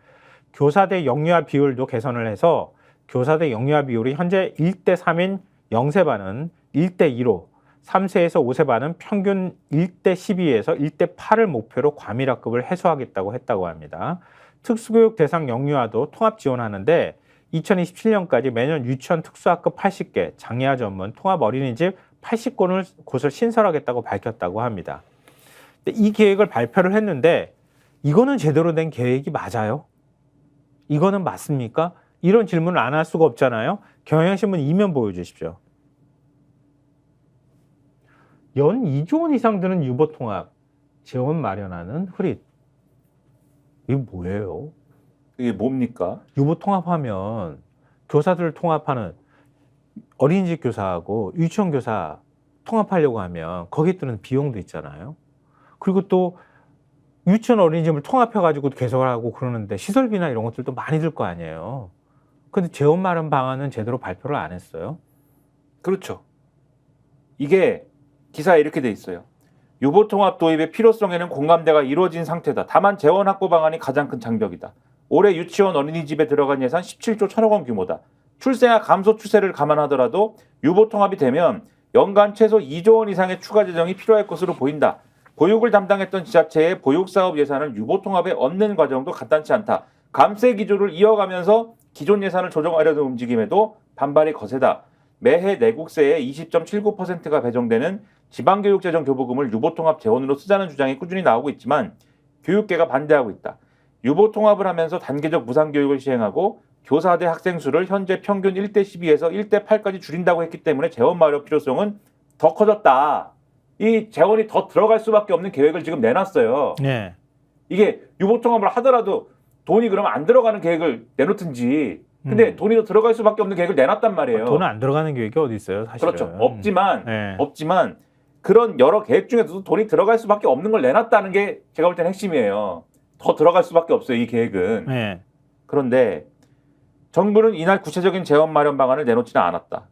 교사 대 영유아 비율도 개선을 해서 교사 대 영유아 비율이 현재 1대 3인 0세 반은 1대 2로 3세에서 5세 반은 평균 1대 12에서 1대 8을 목표로 과밀학급을 해소하겠다고 했다고 합니다. 특수교육 대상 영유아도 통합 지원하는데 2027년까지 매년 유치원 특수학급 80개, 장애아 전문, 통합 어린이집 80곳을 신설하겠다고 밝혔다고 합니다. 근데 이 계획을 발표를 했는데 이거는 제대로 된 계획이 맞아요? 이거는 맞습니까? 이런 질문을 안 할 수가 없잖아요. 경향신문 2면 보여주십시오. 연 2조 원 이상 드는 유보통합 재원 마련하는 흐릿. 이게 뭐예요? 이게 뭡니까? 유보통합하면 교사들을 통합하는 어린이집 교사하고 유치원 교사 통합하려고 하면 거기에 드는 비용도 있잖아요. 그리고 또 유치원 어린이집을 통합해가지고 개설을 하고 그러는데 시설비나 이런 것들도 많이 들 거 아니에요. 근데 재원 마련 방안은 제대로 발표를 안 했어요. 그렇죠. 이게 기사에 이렇게 돼 있어요. 유보통합 도입의 필요성에는 공감대가 이루어진 상태다. 다만 재원 확보 방안이 가장 큰 장벽이다. 올해 유치원 어린이집에 들어간 예산 17조 1,000억 원 규모다. 출생아 감소 추세를 감안하더라도 유보통합이 되면 연간 최소 2조 원 이상의 추가 재정이 필요할 것으로 보인다. 보육을 담당했던 지자체의 보육사업 예산을 유보통합에 얹는 과정도 간단치 않다. 감세 기조를 이어가면서 기존 예산을 조정하려는 움직임에도 반발이 거세다. 매해 내국세의 20.79%가 배정되는 지방교육재정 교부금을 유보통합 재원으로 쓰자는 주장이 꾸준히 나오고 있지만 교육계가 반대하고 있다. 유보통합을 하면서 단계적 무상교육을 시행하고 교사 대 학생 수를 현재 평균 1대 12에서 1대 8까지 줄인다고 했기 때문에 재원 마련 필요성은 더 커졌다. 이 재원이 더 들어갈 수밖에 없는 계획을 지금 내놨어요. 네. 이게 유보통합을 하더라도 돈이 그러면 안 들어가는 계획을 내놓든지 근데 돈이 더 들어갈 수밖에 없는 계획을 내놨단 말이에요. 돈은 안 들어가는 계획이 어디 있어요, 사실은. 그렇죠. 없지만 그런 여러 계획 중에서도 돈이 들어갈 수밖에 없는 걸 내놨다는 게 제가 볼 때는 핵심이에요. 더 들어갈 수밖에 없어요, 이 계획은. 네. 그런데 정부는 이날 구체적인 재원 마련 방안을 내놓지는 않았다.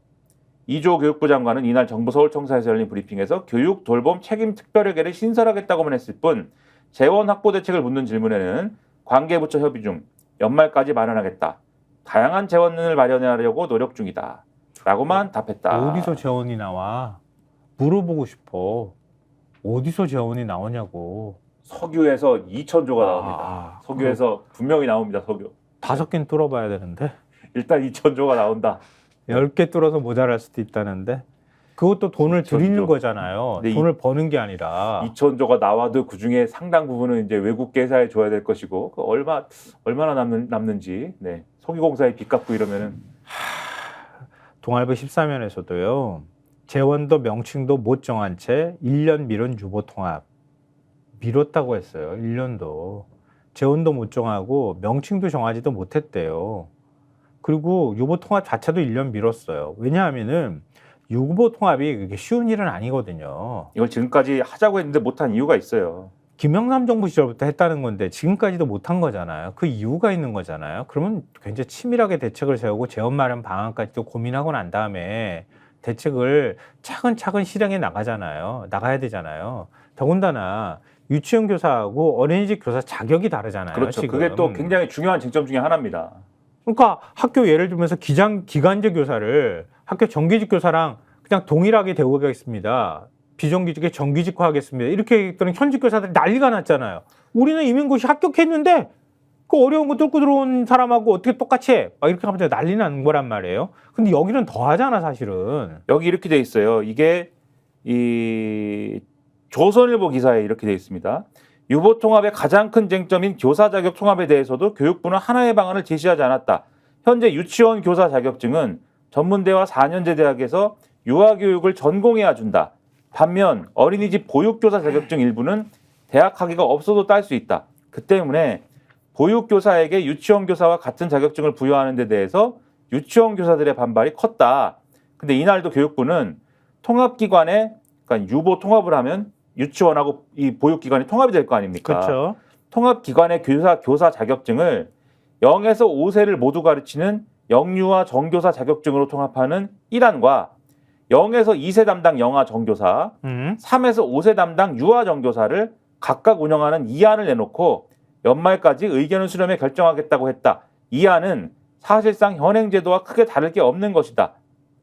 이조 교육부 장관은 이날 정부 서울청사에서 열린 브리핑에서 교육 돌봄 책임 특별회계를 신설하겠다고만 했을 뿐 재원 확보 대책을 묻는 질문에는 관계부처 협의 중 연말까지 마련하겠다. 다양한 재원을 마련하려고 노력 중이다. 라고만 답했다. 어디서 재원이 나와? 물어보고 싶어. 어디서 재원이 나오냐고. 석유에서 2,000조가 나옵니다. 석유에서 분명히 나옵니다. 석유. 5개는 뚫어봐야 되는데. 일단 2,000조가 나온다. 10개 뚫어서 모자랄 수도 있다는데. 그것도 돈을 2,000조. 들이는 거잖아요. 돈을 버는 게 아니라. 2,000조가 나와도 그중에 상당 부분은 이제 외국계 회사에 줘야 될 것이고 그 얼마나 남는지. 네. 석유공사에 빚 갚고 이러면은 동아일보 14면에서도요. 재원도 명칭도 못 정한 채 1년 미룬 유보통합. 미뤘다고 했어요. 1년도. 재원도 못 정하고 명칭도 정하지도 못했대요. 그리고 유보통합 자체도 1년 미뤘어요. 왜냐하면은 유보통합이 그게 쉬운 일은 아니거든요. 이걸 지금까지 하자고 했는데 못한 이유가 있어요. 김영삼 정부 시절부터 했다는 건데 지금까지도 못한 거잖아요. 그 이유가 있는 거잖아요. 그러면 굉장히 치밀하게 대책을 세우고 재원 마련 방안까지도 고민하고 난 다음에 대책을 차근차근 실행해 나가야 되잖아요. 더군다나 유치원 교사하고 어린이집 교사 자격이 다르잖아요. 그렇죠. 지금. 그게 또 굉장히 중요한 쟁점 중에 하나입니다. 그러니까 학교 예를 들면서 기간제 교사를 학교 정규직 교사랑 그냥 동일하게 대우하겠습니다. 비정규직에 정규직화하겠습니다. 이렇게 했더니 현직 교사들이 난리가 났잖아요. 우리는 임용고시 합격했는데 그 어려운 거 뚫고 들어온 사람하고 어떻게 똑같이 해? 막 이렇게 하면 난리 나는 거란 말이에요. 근데 여기는 더 하잖아, 사실은. 여기 이렇게 돼 있어요. 이게 이 조선일보 기사에 이렇게 돼 있습니다. 유보 통합의 가장 큰 쟁점인 교사 자격 통합에 대해서도 교육부는 하나의 방안을 제시하지 않았다. 현재 유치원 교사 자격증은 전문대와 4년제 대학에서 유아교육을 전공해야 준다. 반면 어린이집 보육교사 자격증 일부는 대학 학위가 없어도 딸 수 있다. 그 때문에 보육교사에게 유치원 교사와 같은 자격증을 부여하는 데 대해서 유치원 교사들의 반발이 컸다. 근데 이날도 교육부는 통합기관에 그러니까 유보 통합을 하면 유치원하고 이 보육기관이 통합이 될 거 아닙니까? 그렇죠. 통합기관의 교사 자격증을 0에서 5세를 모두 가르치는 영유아 정교사 자격증으로 통합하는 1안과 0에서 2세 담당 영아 정교사, 3에서 5세 담당 유아 정교사를 각각 운영하는 2안을 내놓고 연말까지 의견을 수렴해 결정하겠다고 했다. 2안은 사실상 현행 제도와 크게 다를 게 없는 것이다.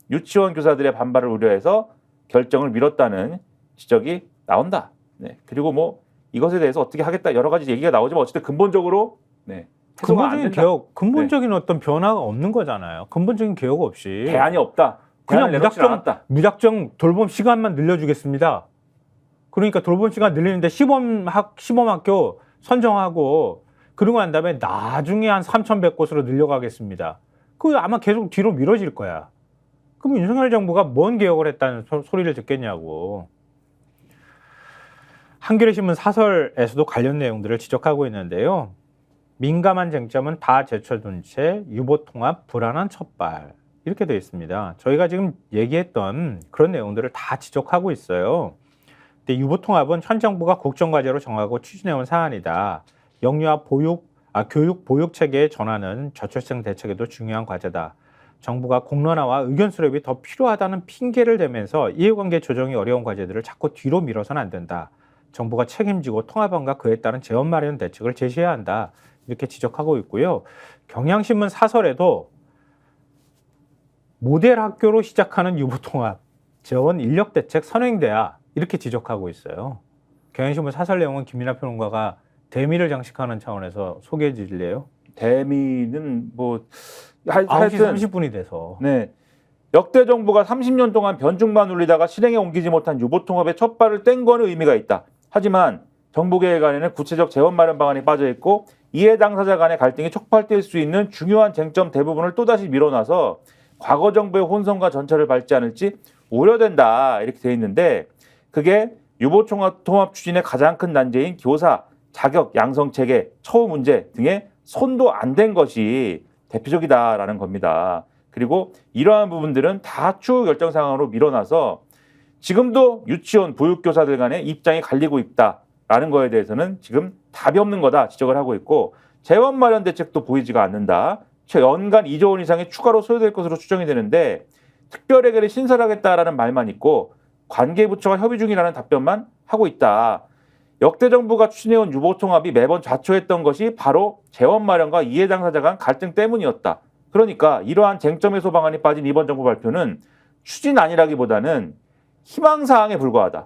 유치원 교사들의 반발을 우려해서 결정을 미뤘다는 지적이 나온다. 네. 그리고 뭐 이것에 대해서 어떻게 하겠다 여러 가지 얘기가 나오지만 어쨌든 근본적으로 근본적인 개혁, 근본적인 어떤 변화가 없는 거잖아요. 근본적인 개혁 없이 대안이 없다. 그냥 무작정 돌봄 시간만 늘려주겠습니다. 그러니까 돌봄 시간 늘리는데 시범학교 선정하고 그러고 난 다음에 나중에 한 3,100곳으로 늘려가겠습니다. 그거 아마 계속 뒤로 미뤄질 거야. 그럼 윤석열 정부가 뭔 개혁을 했다는 소리를 듣겠냐고. 한겨레 신문 사설에서도 관련 내용들을 지적하고 있는데요. 민감한 쟁점은 다 제쳐둔 채 유보통합 불안한 첫발 이렇게 되어 있습니다. 저희가 지금 얘기했던 그런 내용들을 다 지적하고 있어요. 근데 유보통합은 현 정부가 국정과제로 정하고 추진해온 사안이다. 영유아 교육 보육 체계의 전환은 저출생 대책에도 중요한 과제다. 정부가 공론화와 의견 수렴이 더 필요하다는 핑계를 대면서 이해관계 조정이 어려운 과제들을 자꾸 뒤로 미뤄서는 안 된다. 정부가 책임지고 통합안과 그에 따른 재원 마련 대책을 제시해야 한다. 이렇게 지적하고 있고요. 경향신문 사설에도 모델 학교로 시작하는 유보통합, 재원 인력 대책 선행돼야 이렇게 지적하고 있어요. 경향신문 사설 내용은 김민하 평론가가 대미를 장식하는 차원에서 소개해 주실래요? 대미는 뭐 9시 하여튼 30분이 돼서. 네. 역대 정부가 30년 동안 변죽만 울리다가 실행에 옮기지 못한 유보통합의 첫 발을 뗀 거는 의미가 있다. 하지만 정부 계획 안에는 구체적 재원 마련 방안이 빠져 있고 이해 당사자 간의 갈등이 촉발될 수 있는 중요한 쟁점 대부분을 또다시 밀어놔서 과거 정부의 혼선과 전철을 밟지 않을지 우려된다. 이렇게 돼 있는데 그게 유보통합 추진의 가장 큰 난제인 교사 자격 양성 체계 처우 문제 등의 손도 안 댄 것이 대표적이다라는 겁니다. 그리고 이러한 부분들은 다 추후 결정 상황으로 밀어놔서 지금도 유치원 보육교사들 간의 입장이 갈리고 있다라는 거에 대해서는 지금 답이 없는 거다 지적을 하고 있고 재원 마련 대책도 보이지가 않는다. 연간 2조 원 이상이 추가로 소요될 것으로 추정이 되는데 특별회계를 신설하겠다라는 말만 있고 관계부처가 협의 중이라는 답변만 하고 있다. 역대 정부가 추진해온 유보통합이 매번 좌초했던 것이 바로 재원 마련과 이해 당사자 간 갈등 때문이었다. 그러니까 이러한 쟁점 해소 방안이 빠진 이번 정부 발표는 추진안이라기보다는 희망사항에 불과하다.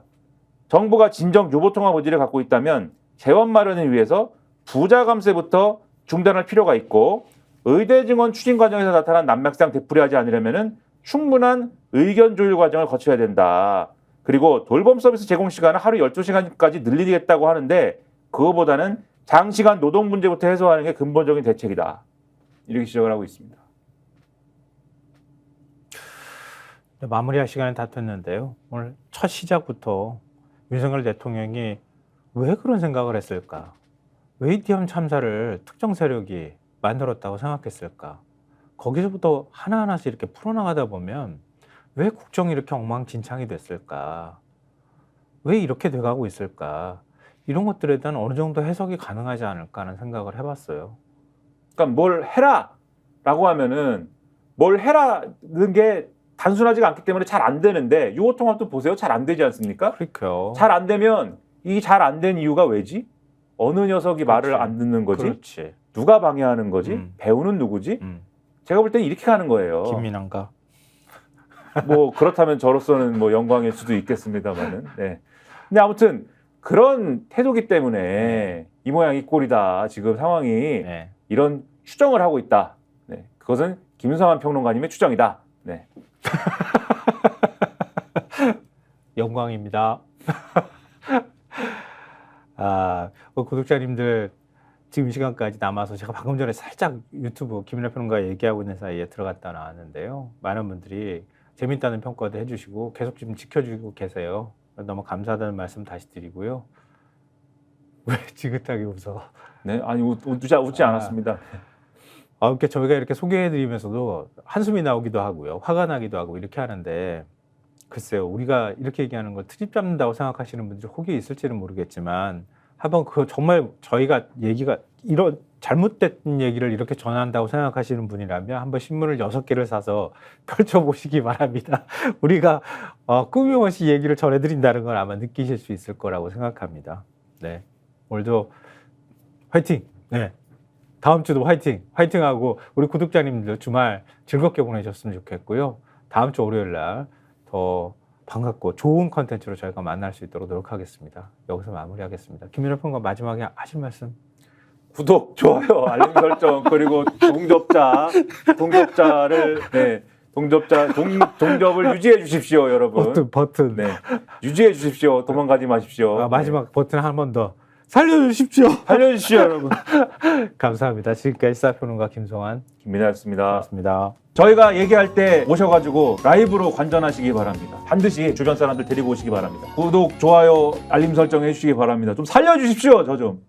정부가 진정 유보통합 의지를 갖고 있다면 재원 마련을 위해서 부자 감세부터 중단할 필요가 있고 의대 증원 추진 과정에서 나타난 난맥상 되풀이하지 않으려면 충분한 의견 조율 과정을 거쳐야 된다. 그리고 돌봄 서비스 제공 시간을 하루 12시간까지 늘리겠다고 하는데 그거보다는 장시간 노동 문제부터 해소하는 게 근본적인 대책이다. 이렇게 지적을 하고 있습니다. 마무리할 시간이 다 됐는데요. 오늘 첫 시작부터 윤석열 대통령이 왜 그런 생각을 했을까? 왜 이태원 참사를 특정 세력이 만들었다고 생각했을까? 거기서부터 하나하나씩 이렇게 풀어나가다 보면 왜 국정이 이렇게 엉망진창이 됐을까? 왜 이렇게 돼가고 있을까? 이런 것들에 대한 어느 정도 해석이 가능하지 않을까 하는 생각을 해봤어요. 그러니까 뭘 해라라고 하면은 뭘 해라는 게 단순하지가 않기 때문에 잘 안 되는데 유보통합도 보세요. 잘 안 되지 않습니까? 그렇죠. 잘 안 되면 이 잘 안 된 이유가 왜지? 어느 녀석이 말을 안 듣는 거지? 그렇지. 누가 방해하는 거지? 배우는 누구지? 제가 볼 때는 이렇게 가는 거예요. 김민환가. 뭐 그렇다면 저로서는 뭐 영광일 수도 있겠습니다만은. 네. 근데 아무튼 그런 태도기 때문에 이 모양이 꼴이다. 지금 상황이 네. 이런 추정을 하고 있다. 네. 그것은 김성환 평론가님의 추정이다. 네. 영광입니다. 구독자님들 지금 시간까지 남아서 제가 방금 전에 살짝 유튜브 김민환 평론가 얘기하고 있는 사이에 들어갔다 나왔는데요. 많은 분들이 재밌다는 평가도 해주시고 계속 지금 지켜주고 계세요. 너무 감사하다는 말씀 다시 드리고요. 왜 지긋하게 웃어? 네, 아니 웃지 않았습니다. 이렇게 저희가 이렇게 소개해드리면서도 한숨이 나오기도 하고요, 화가 나기도 하고 이렇게 하는데 글쎄요, 우리가 이렇게 얘기하는 걸 트집 잡는다고 생각하시는 분들이 혹이 있을지는 모르겠지만 한번 그거 정말 저희가 얘기가 이런 잘못된 얘기를 이렇게 전한다고 생각하시는 분이라면 한번 신문을 6개를 사서 펼쳐보시기 바랍니다. 우리가 꾸밈없이 얘기를 전해드린다는 걸 아마 느끼실 수 있을 거라고 생각합니다. 네, 오늘도 화이팅! 네, 다음 주도 화이팅! 화이팅하고 우리 구독자님들 주말 즐겁게 보내셨으면 좋겠고요. 다음 주 월요일 날 더 반갑고 좋은 컨텐츠로 저희가 만날 수 있도록 노력하겠습니다. 여기서 마무리하겠습니다. 김민환 평론가 마지막에 하실 말씀? 구독, 좋아요, 알림 설정 그리고 동접자를 동접을 유지해 주십시오, 여러분. 버튼. 네, 유지해 주십시오. 도망가지 마십시오. 마지막 버튼 한 번 더. 살려주십시오. 살려주십시오, 여러분. 감사합니다. 지금까지 시사평론가 김성환, 김민아였습니다. 고맙습니다. 저희가 얘기할 때 오셔가지고 라이브로 관전하시기 바랍니다. 반드시 주변 사람들 데리고 오시기 바랍니다. 구독, 좋아요, 알림 설정 해주시기 바랍니다. 좀 살려주십시오, 저 좀.